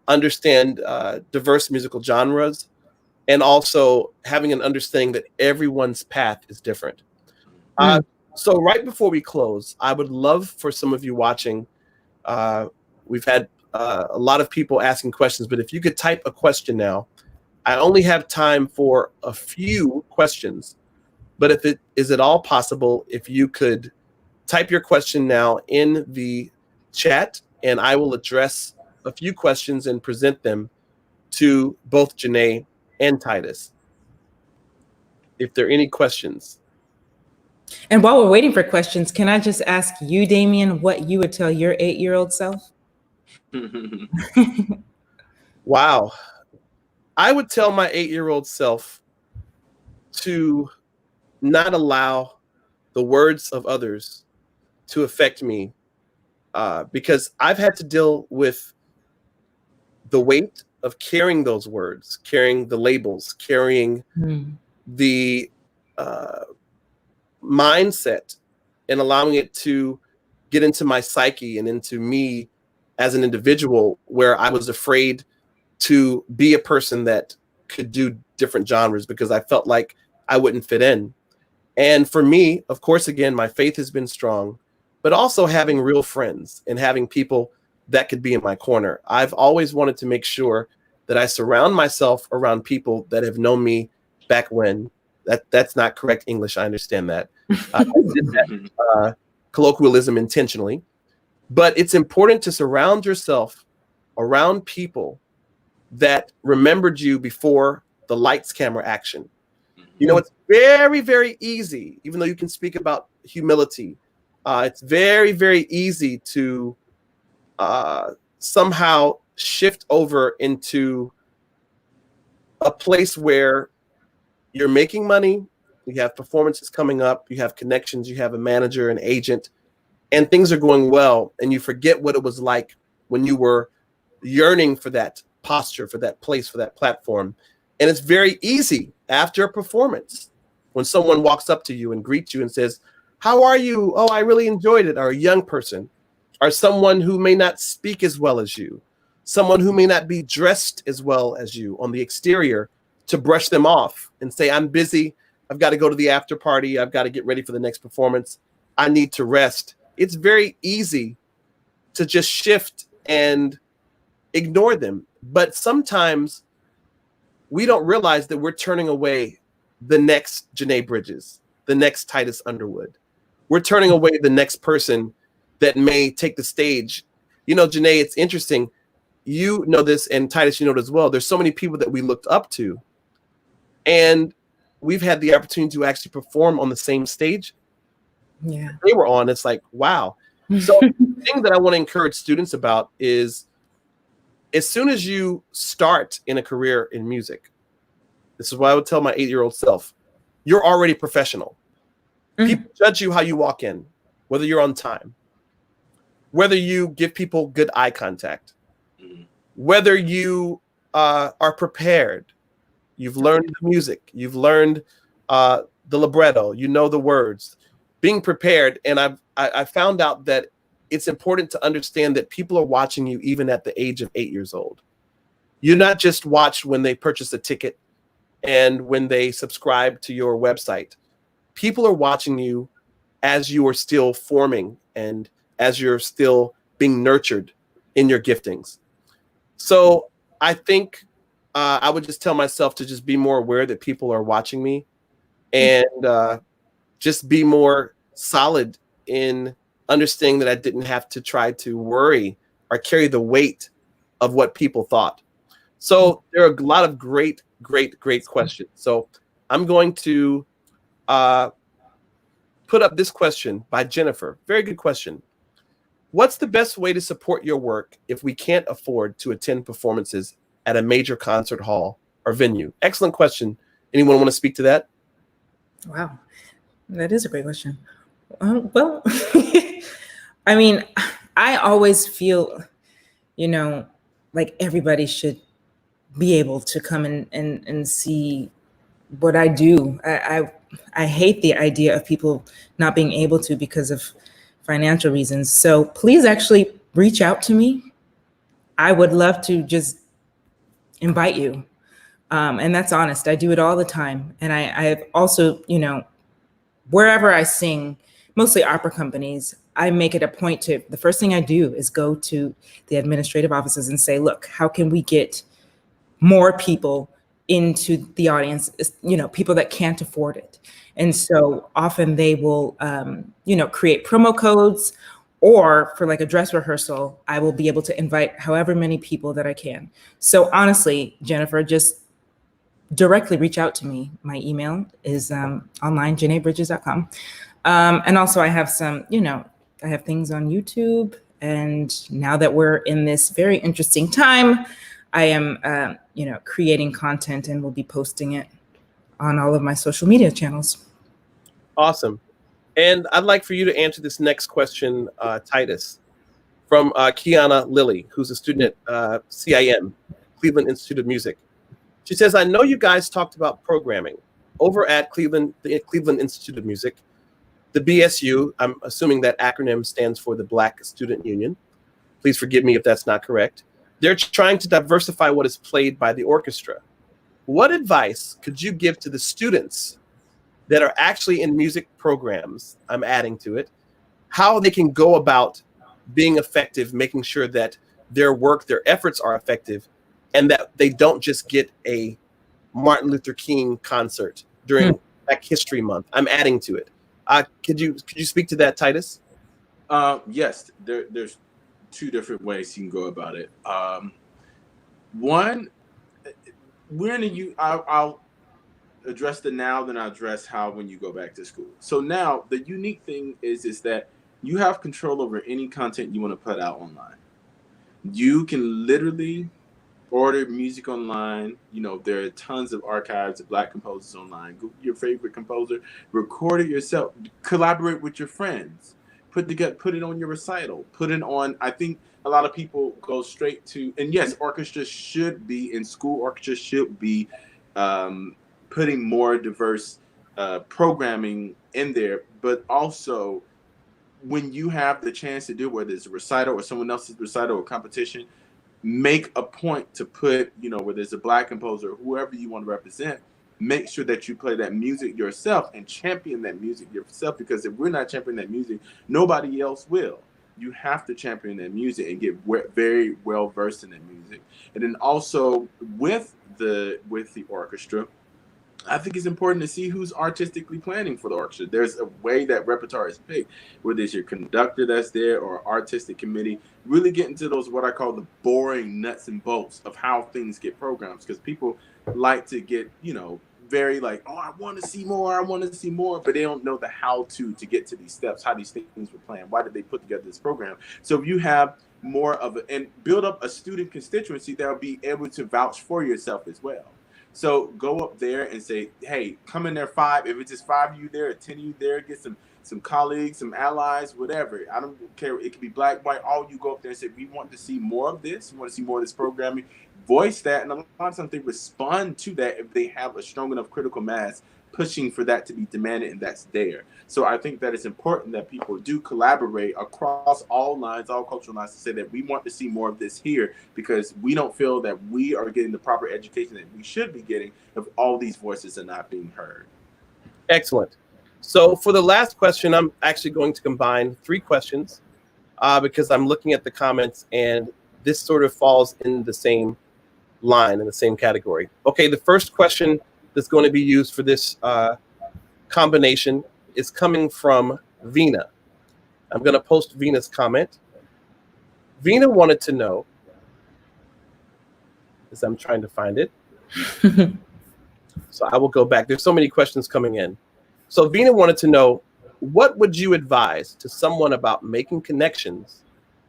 understand diverse musical genres, and also having an understanding that everyone's path is different. So right before we close, I would love for some of you watching, we've had a lot of people asking questions, but if you could type a question now. I only have time for a few questions, but is it all possible if you could type your question now in the chat, and I will address a few questions and present them to both Janae and Titus. If there are any questions. And while we're waiting for questions, can I just ask you, Damien, what you would tell your 8-year-old self? Wow. I would tell my 8-year-old self to not allow the words of others to affect me, because I've had to deal with the weight of carrying those words, carrying the labels, carrying the mindset, and allowing it to get into my psyche and into me as an individual, where I was afraid to be a person that could do different genres because I felt like I wouldn't fit in. And for me, of course, again, my faith has been strong, but also having real friends and having people that could be in my corner. I've always wanted to make sure that I surround myself around people that have known me back when. That's not correct English. I understand that. I did that colloquialism intentionally. But it's important to surround yourself around people that remembered you before the lights, camera, action. You know, it's very, very easy, even though you can speak about humility, it's very, very easy to somehow shift over into a place where you're making money, you have performances coming up, you have connections, you have a manager, an agent, and things are going well, and you forget what it was like when you were yearning for that posture, for that place, for that platform. And it's very easy after a performance when someone walks up to you and greets you and says, "How are you? Oh, I really enjoyed it." Or a young person, or someone who may not speak as well as you, someone who may not be dressed as well as you on the exterior, to brush them off and say, "I'm busy. I've got to go to the after party. I've got to get ready for the next performance. I need to rest." It's very easy to just shift and ignore them. But sometimes we don't realize that we're turning away the next Janae Bridges, the next Titus Underwood. We're turning away the next person that may take the stage. You know, Janae, it's interesting. You know this, and Titus, you know it as well. There's so many people that we looked up to, and we've had the opportunity to actually perform on the same stage they were on. It's like, wow. So the thing that I want to encourage students about is, as soon as you start in a career in music, this is what I would tell my 8-year-old self, you're already professional. People judge you how you walk in, whether you're on time, whether you give people good eye contact, whether you are prepared. You've learned the music, you've learned the libretto, you know the words, being prepared. And I found out that it's important to understand that people are watching you even at the age of 8 years old. You're not just watched when they purchase a ticket and when they subscribe to your website. People are watching you as you are still forming and as you're still being nurtured in your giftings. So I think I would just tell myself to just be more aware that people are watching me, and just be more solid in understanding that I didn't have to try to worry or carry the weight of what people thought. So there are a lot of great questions. So I'm going to put up this question by Jennifer. Very good question. What's the best way to support your work if we can't afford to attend performances at a major concert hall or venue? Excellent question. Anyone want to speak to that? Wow, that is a great question. Well, I mean, I always feel, like everybody should be able to come and see what I do. I hate the idea of people not being able to because of financial reasons. So please actually reach out to me. I would love to just invite you. And that's honest. I do it all the time. And I also, wherever I sing, mostly opera companies, I make it a point to, the first thing I do is go to the administrative offices and say, look, how can we get more people into the audience, people that can't afford it. And so often they will, create promo codes, or for like a dress rehearsal, I will be able to invite however many people that I can. So honestly, Jennifer, just directly reach out to me. My email is online, janaebridges.com. And also I have some, I have things on YouTube. And now that we're in this very interesting time, I am, creating content and will be posting it on all of my social media channels. Awesome. And I'd like for you to answer this next question, Titus, from Kiana Lilly, who's a student at CIM, Cleveland Institute of Music. She says, I know you guys talked about programming over at the Cleveland Institute of Music. The BSU, I'm assuming that acronym stands for the Black Student Union. Please forgive me if that's not correct. They're trying to diversify what is played by the orchestra. What advice could you give to the students that are actually in music programs, I'm adding to it, how they can go about being effective, making sure that their work, their efforts are effective, and that they don't just get a Martin Luther King concert during Black History Month? I'm adding to it. Could you speak to that, Titus? Yes, there's two different ways you can go about it. One, I'll address the now, then I'll address how when you go back to school. So now the unique thing is that you have control over any content you want to put out online. You can literally order music online. There are tons of archives of Black composers online. Google your favorite composer, record it yourself, collaborate with your friends, put it on your recital, put it on. I think a lot of people go straight to, and yes, orchestras should be in school. Orchestras should be putting more diverse programming in there, but also when you have the chance to do it, whether it's a recital or someone else's recital or competition, make a point to put, whether it's a Black composer or whoever you want to represent, make sure that you play that music yourself and champion that music yourself, because if we're not championing that music, nobody else will. You have to champion that music and get very well versed in that music. And then also with the orchestra, I think it's important to see who's artistically planning for the orchestra. There's a way that repertoire is picked, whether it's your conductor that's there or artistic committee. Really get into those, what I call the boring nuts and bolts of how things get programmed, because people like to get, very like, oh, I want to see more, but they don't know the how to get to these steps, how these things were planned, why did they put together this program. So if you have more of and build up a student constituency that will be able to vouch for yourself as well. So go up there and say, hey, come in there 5. If it's just 5 of you there or 10 of you there, get some colleagues, some allies, whatever. I don't care. It could be Black, white, all you go up there and say, we want to see more of this. We want to see more of this programming. Voice that. And a lot of times they respond to that if they have a strong enough critical mass pushing for that to be demanded, and that's there. So I think that it's important that people do collaborate across all lines, all cultural lines, to say that we want to see more of this here, because we don't feel that we are getting the proper education that we should be getting if all these voices are not being heard. Excellent. So for the last question, I'm actually going to combine 3 questions because I'm looking at the comments and this sort of falls in the same line, in the same category. Okay, the first question that's going to be used for this combination is coming from Vina. I'm going to post Vina's comment. Vina wanted to know, as I'm trying to find it, so I will go back. There's so many questions coming in. So Vina wanted to know, what would you advise to someone about making connections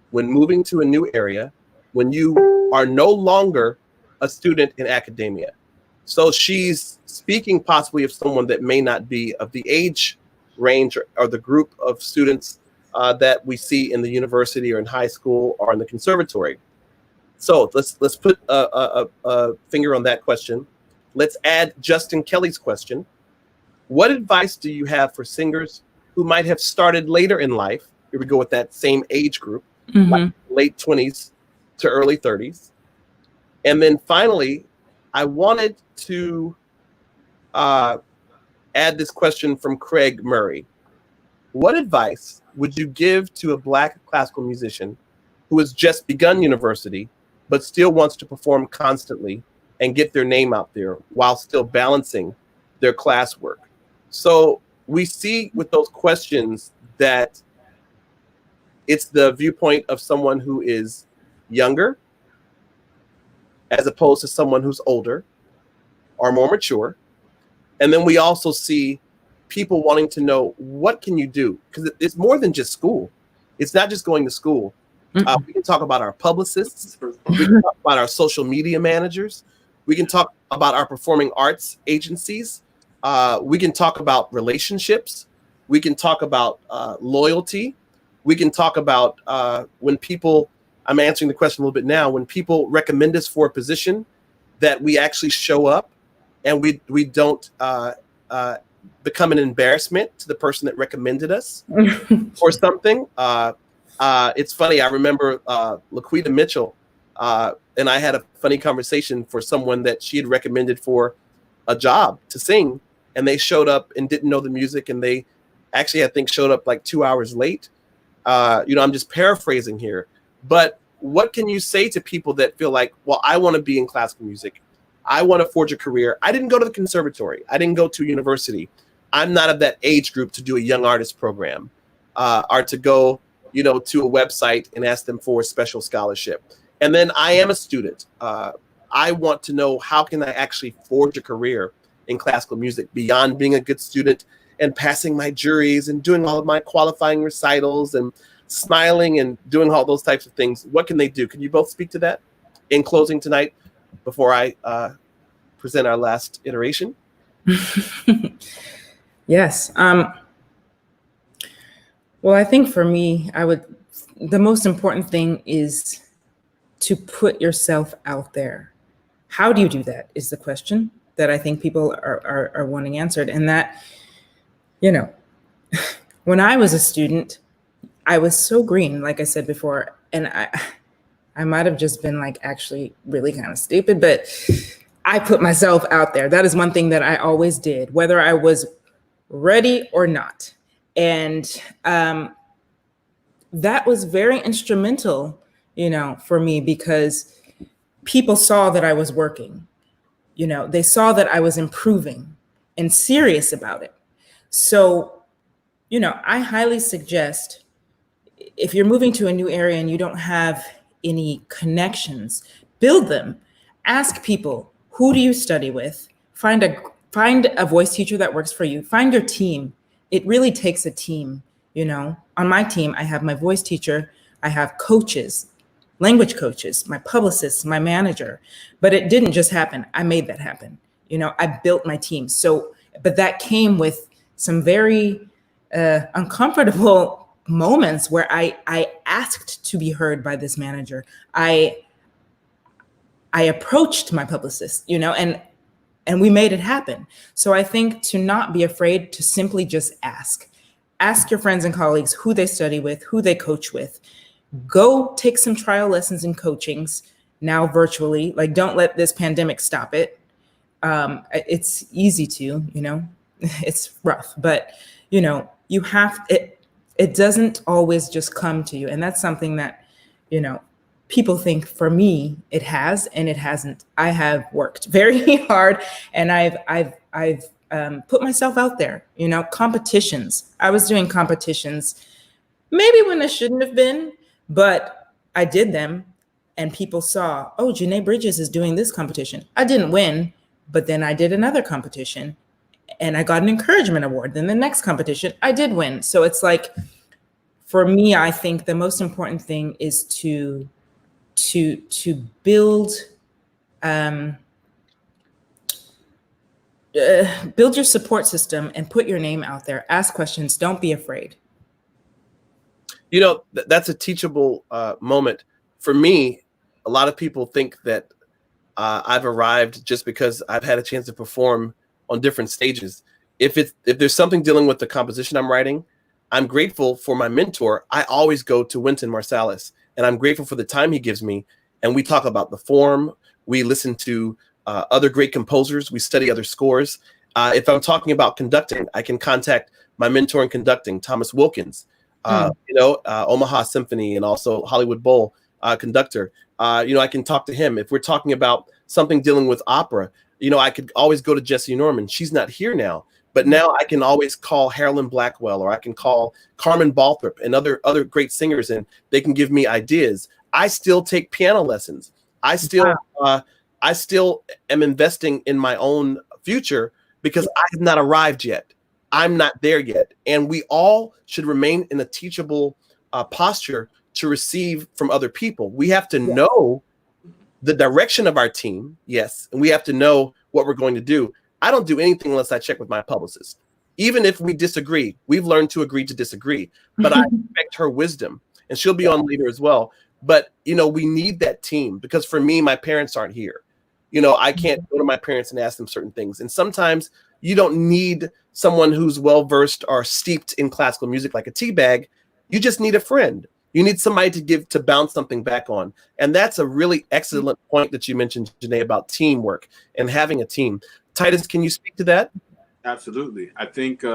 when moving to a new area, when you are no longer a student in academia? So she's speaking possibly of someone that may not be of the age range or the group of students that we see in the university or in high school or in the conservatory. So let's put a finger on that question. Let's add Justin Kelly's question. What advice do you have for singers who might have started later in life? Here we go with that same age group, like late 20s to early 30s. And then finally, I wanted to add this question from Craig Murray. What advice would you give to a Black classical musician who has just begun university, but still wants to perform constantly and get their name out there while still balancing their classwork? So we see with those questions that it's the viewpoint of someone who is younger as opposed to someone who's older or more mature. And then we also see people wanting to know, what can you do? Because it's more than just school. It's not just going to school. We can talk about our publicists. We can talk about our social media managers. We can talk about our performing arts agencies. We can talk about relationships. We can talk about loyalty. We can talk about when people, I'm answering the question a little bit now, when people recommend us for a position, that we actually show up and we don't become an embarrassment to the person that recommended us or something. It's funny. I remember Laquita Mitchell and I had a funny conversation for someone that she had recommended for a job to sing, and they showed up and didn't know the music, and they actually, I think, showed up like 2 hours late. I'm just paraphrasing here, but what can you say to people that feel like, well, I want to be in classical music. I want to forge a career. I didn't go to the conservatory. I didn't go to university. I'm not of that age group to do a young artist program or to go, to a website and ask them for a special scholarship. And then I am a student. I want to know, how can I actually forge a career in classical music beyond being a good student and passing my juries and doing all of my qualifying recitals and smiling and doing all those types of things? What can they do? Can you both speak to that in closing tonight before I present our last iteration? Yes. Well, I think for me, the most important thing is to put yourself out there. How do you do that is the question that I think people are wanting answered. And that, when I was a student, I was so green, like I said before, and I might have just been like actually really kind of stupid, but I put myself out there. That is one thing that I always did, whether I was ready or not. And that was very instrumental, for me, because people saw that I was working. They saw that I was improving and serious about it. So, I highly suggest, if you're moving to a new area and you don't have any connections, build them. Ask people, who do you study with? Find a voice teacher that works for you. Find your team. It really takes a team. On my team, I have my voice teacher, I have coaches, language coaches, my publicist, my manager, but it didn't just happen. I made that happen. I built my team. But that came with some very uncomfortable moments where I asked to be heard by this manager. I approached my publicist, and we made it happen. So I think to not be afraid to simply just ask. Ask your friends and colleagues who they study with, who they coach with. Go take some trial lessons and coachings now virtually. Like, don't let this pandemic stop it. It's easy to, it's rough, but you have it doesn't always just come to you. And that's something that, people think for me, it has, and it hasn't. I have worked very hard, and I've put myself out there, competitions. I was doing competitions maybe when I shouldn't have been, but I did them, and people saw, oh, Janae Bridges is doing this competition. I didn't win, but then I did another competition and I got an encouragement award. Then the next competition, I did win. So it's like, for me, I think the most important thing is to build build your support system and put your name out there. Ask questions. Don't be afraid. That's a teachable moment. For me, a lot of people think that I've arrived just because I've had a chance to perform on different stages. If there's something dealing with the composition I'm writing, I'm grateful for my mentor. I always go to Wynton Marsalis, and I'm grateful for the time he gives me. And we talk about the form. We listen to other great composers. We study other scores. If I'm talking about conducting, I can contact my mentor in conducting, Thomas Wilkins, Omaha Symphony, and also Hollywood Bowl conductor. I can talk to him. If we're talking about something dealing with opera, I could always go to Jessie Norman. She's not here now, but now I can always call Harlan Blackwell, or I can call Carmen Balthrop and other great singers, and they can give me ideas. I still take piano lessons. I still am investing in my own future because I have not arrived yet. I'm not there yet. And we all should remain in a teachable posture to receive from other people. We have to know the direction of our team, yes, and we have to know what we're going to do. I don't do anything unless I check with my publicist. Even if we disagree, we've learned to agree to disagree, but I respect her wisdom, and she'll be on later as well. But, you know, we need that team, because for me, my parents aren't here. You know, I can't go to my parents and ask them certain things. And sometimes you don't need someone who's well-versed or steeped in classical music like a teabag. You just need a friend. You need somebody to bounce something back on. And that's a really excellent point that you mentioned, Janae, about teamwork and having a team. Titus, can you speak to that? Absolutely. I think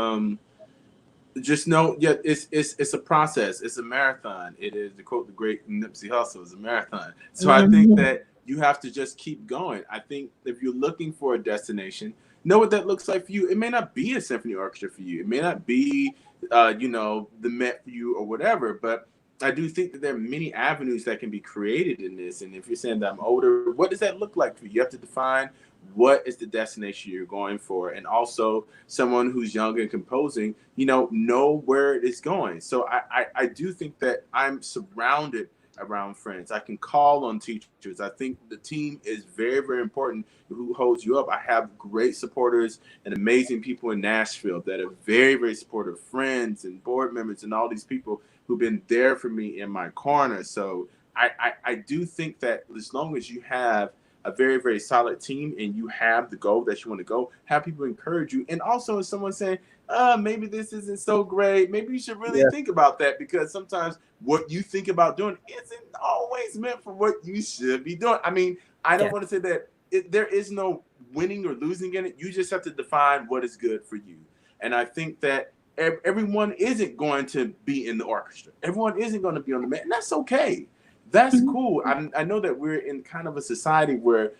just know, it's a process. It's a marathon. It is, to quote the great Nipsey Hussle, it's a marathon. So I think that you have to just keep going. I think if you're looking for a destination, know what that looks like for you. It may not be a symphony orchestra for you. It may not be, the Met for you or whatever, but I do think that there are many avenues that can be created in this. And if you're saying that I'm older, what does that look like for you? You have to define what is the destination you're going for. And also someone who's young and composing, know where it is going. So I do think that I'm surrounded around friends. I can call on teachers. I think the team is very, very important. Who holds you up? I have great supporters and amazing people in Nashville that are very, very supportive, friends and board members and all these people who've been there for me in my corner. So I do think that as long as you have a very, very solid team and you have the goal that you want to go, have people encourage you. And also if someone's saying, maybe this isn't so great, maybe you should really think about that, because sometimes what you think about doing isn't always meant for what you should be doing. I mean, I don't want to say that there is no winning or losing in it. You just have to define what is good for you. And I think that everyone isn't going to be in the orchestra. Everyone isn't going to be on the mat, and that's okay. That's cool. I know that we're in kind of a society where,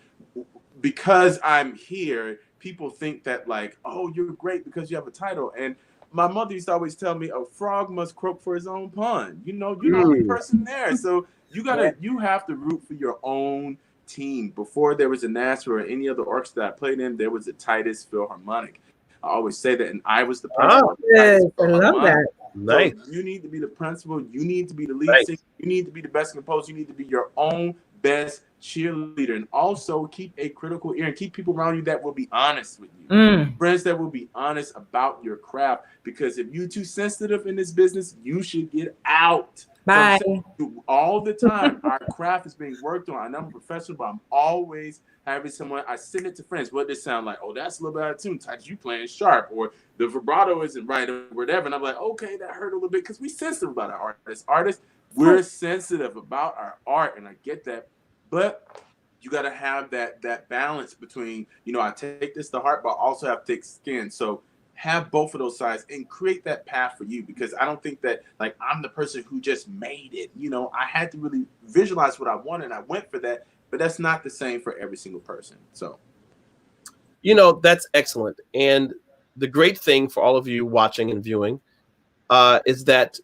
because I'm here, people think that like, oh, you're great because you have a title. And my mother used to always tell me, a frog must croak for his own pond. You're the only person there. So you have to root for your own team. Before there was a Nashville or any other orchestra that I played in, there was a Titus Philharmonic. I always say that, and I was the principal. Yes, I love that. Nice. So you need to be the principal. You need to be the lead singer. You need to be the best composer. You need to be your own best cheerleader, and also keep a critical ear and keep people around you that will be honest with you. Friends that will be honest about your craft, because if you're too sensitive in this business, you should get out. Bye. So all the time, our craft is being worked on. And I'm a professional, but I'm always having someone, I send it to friends. What does it sound like? Oh, that's a little bit out of tune. Titus, you playing sharp, or the vibrato isn't right, or whatever. And I'm like, okay, that hurt a little bit, because we're sensitive about our artists. We're sensitive about our art, and I get that. But you got to have that balance between, I take this to heart, but also have thick skin. So have both of those sides and create that path for you, because I don't think that like I'm the person who just made it. I had to really visualize what I wanted, and I went for that, but that's not the same for every single person. So, that's excellent. And the great thing for all of you watching and viewing is that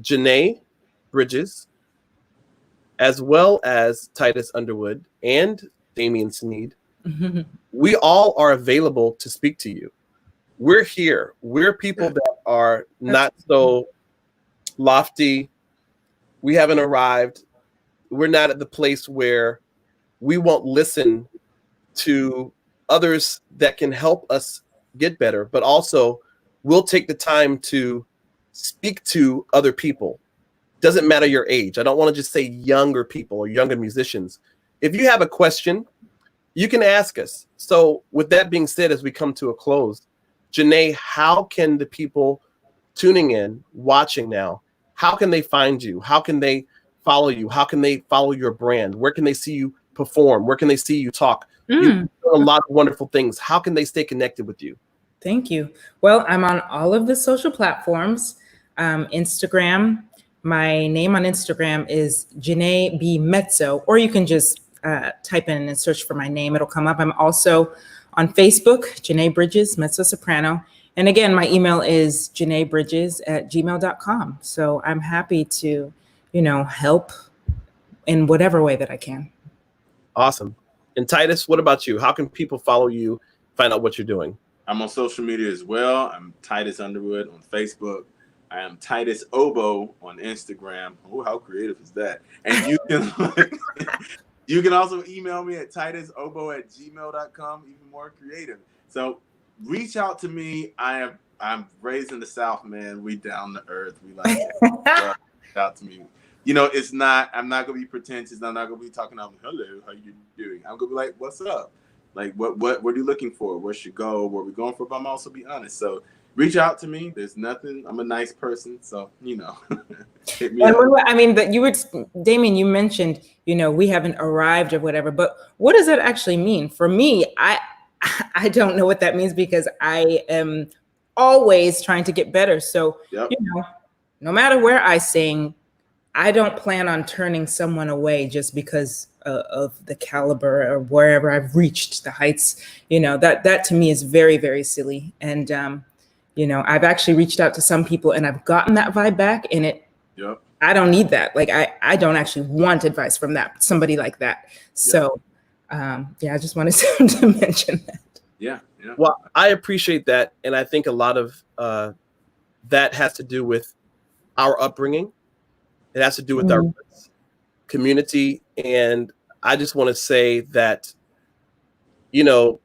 Janae Bridges, as well as Titus Underwood and Damien Sneed, we all are available to speak to you. We're here. We're people that are not so lofty. We haven't arrived. We're not at the place where we won't listen to others that can help us get better, but also we'll take the time to speak to other people. Doesn't matter your age. I don't want to just say younger people or younger musicians. If you have a question, you can ask us. So with that being said, as we come to a close, Janae, how can the people tuning in, watching now, how can they find you? How can they follow you? How can they follow your brand? Where can they see you perform? Where can they see you talk? You've done a lot of wonderful things. How can they stay connected with you? Thank you. Well, I'm on all of the social platforms. Instagram. My name on Instagram is Janae B. Mezzo, or you can just type in and search for my name. It'll come up. I'm also on Facebook, Janae Bridges, mezzo soprano. And again, my email is janaebridges@gmail.com. So I'm happy to, help in whatever way that I can. Awesome. And Titus, what about you? How can people follow you, find out what you're doing? I'm on social media as well. I'm Titus Underwood on Facebook. I am Titus Obo on Instagram. Oh, how creative is that? And you can you can also email me at titusobo@gmail.com, even more creative. So reach out to me. I'm raised in the South, man. We down to earth. We like reach out to me. You know, I'm not gonna be pretentious. I'm not gonna be talking about hello, how you doing? I'm gonna be like, what's up? Like what are you looking for? Where should go? Where we going for? But I'm also be honest. So reach out to me. There's nothing. I'm a nice person, so you know. Hit me up. I mean, that you were, Damien, you mentioned, you know, we haven't arrived or whatever, but what does that actually mean? For me, I don't know what that means because I am always trying to get better. So, you know, no matter where I sing, I don't plan on turning someone away just because of the caliber or wherever I've reached the heights. You know, that to me is very, very silly. And, you know, I've actually reached out to some people and I've gotten that vibe back, and I don't need that. Like, I don't actually want advice from somebody like that. So, I just wanted to mention that. Yeah. Well, I appreciate that. And I think a lot of that has to do with our upbringing. It has to do with our community. And I just want to say that, you know,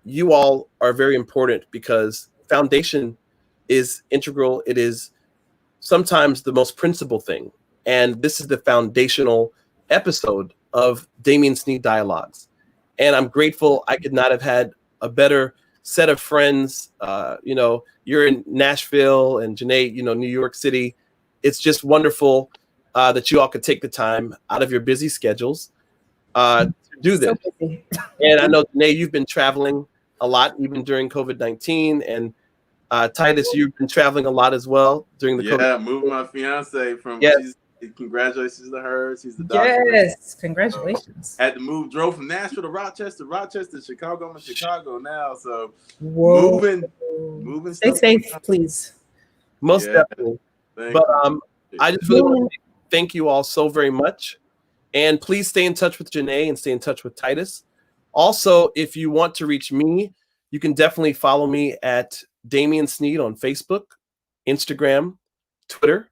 you all are very important because foundation is integral. It is sometimes the most principal thing. And this is the foundational episode of Damien Sneed Dialogues. And I'm grateful I could not have had a better set of friends. You know, you're in Nashville and Janae, you know, New York City. It's just wonderful that you all could take the time out of your busy schedules to do this. And I know, Janae, you've been traveling a lot, even during COVID-19. And Titus, you've been traveling a lot as well during the COVID. Yeah, moving my fiance from congratulations to her. She's the doctor. Yes, congratulations. Had to drove from Nashville to Rochester, Chicago. I'm in Chicago now. So moving. Stay safe, please. Most definitely. But I just really want to thank you all so very much. And please stay in touch with Janae and stay in touch with Titus. Also, if you want to reach me, you can definitely follow me at Damien Sneed on Facebook, Instagram, Twitter,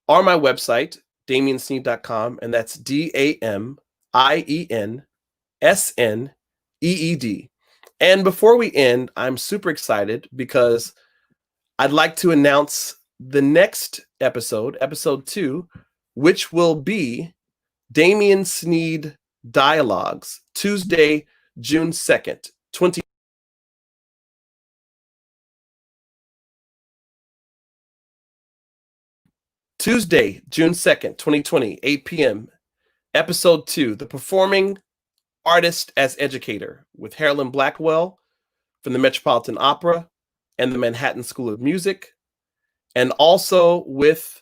or my website, damiensneed.com. And that's DAMIENSNEED. And before we end, I'm super excited because I'd like to announce the next episode, episode 2, which will be Damien Sneed Dialogues, Tuesday, June 2nd, Tuesday, June 2nd, 2020, 8 p.m. Episode 2, The Performing Artist as Educator, with Harlan Blackwell from the Metropolitan Opera and the Manhattan School of Music, and also with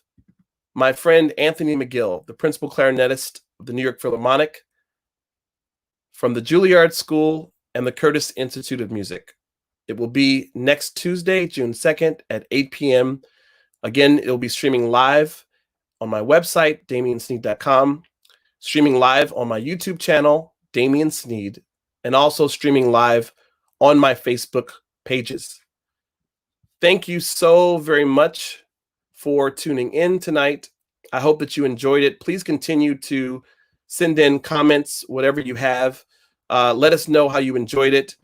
my friend Anthony McGill, the principal clarinetist of the New York Philharmonic, from the Juilliard School and the Curtis Institute of Music. It will be next Tuesday, June 2nd at 8 p.m. Again, it'll be streaming live on my website, damiensneed.com, streaming live on my YouTube channel, Damien Sneed, and also streaming live on my Facebook pages. Thank you so very much for tuning in tonight. I hope that you enjoyed it. Please continue to send in comments, whatever you have. Let us know how you enjoyed it.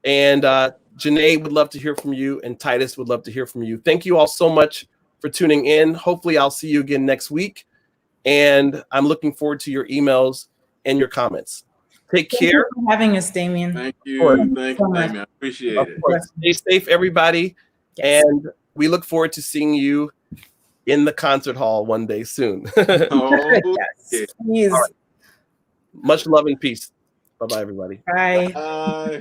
And Janae would love to hear from you, and Titus would love to hear from you. Thank you all so much for tuning in. Hopefully I'll see you again next week. And I'm looking forward to your emails and your comments. Take care. Thank you for having us, Damien. Thank you. Thank you, Damien. I appreciate it. Stay safe, everybody. Yes. And we look forward to seeing you in the concert hall one day soon. Yes, please. Right. Much love and peace. Bye-bye, everybody. Bye. Bye.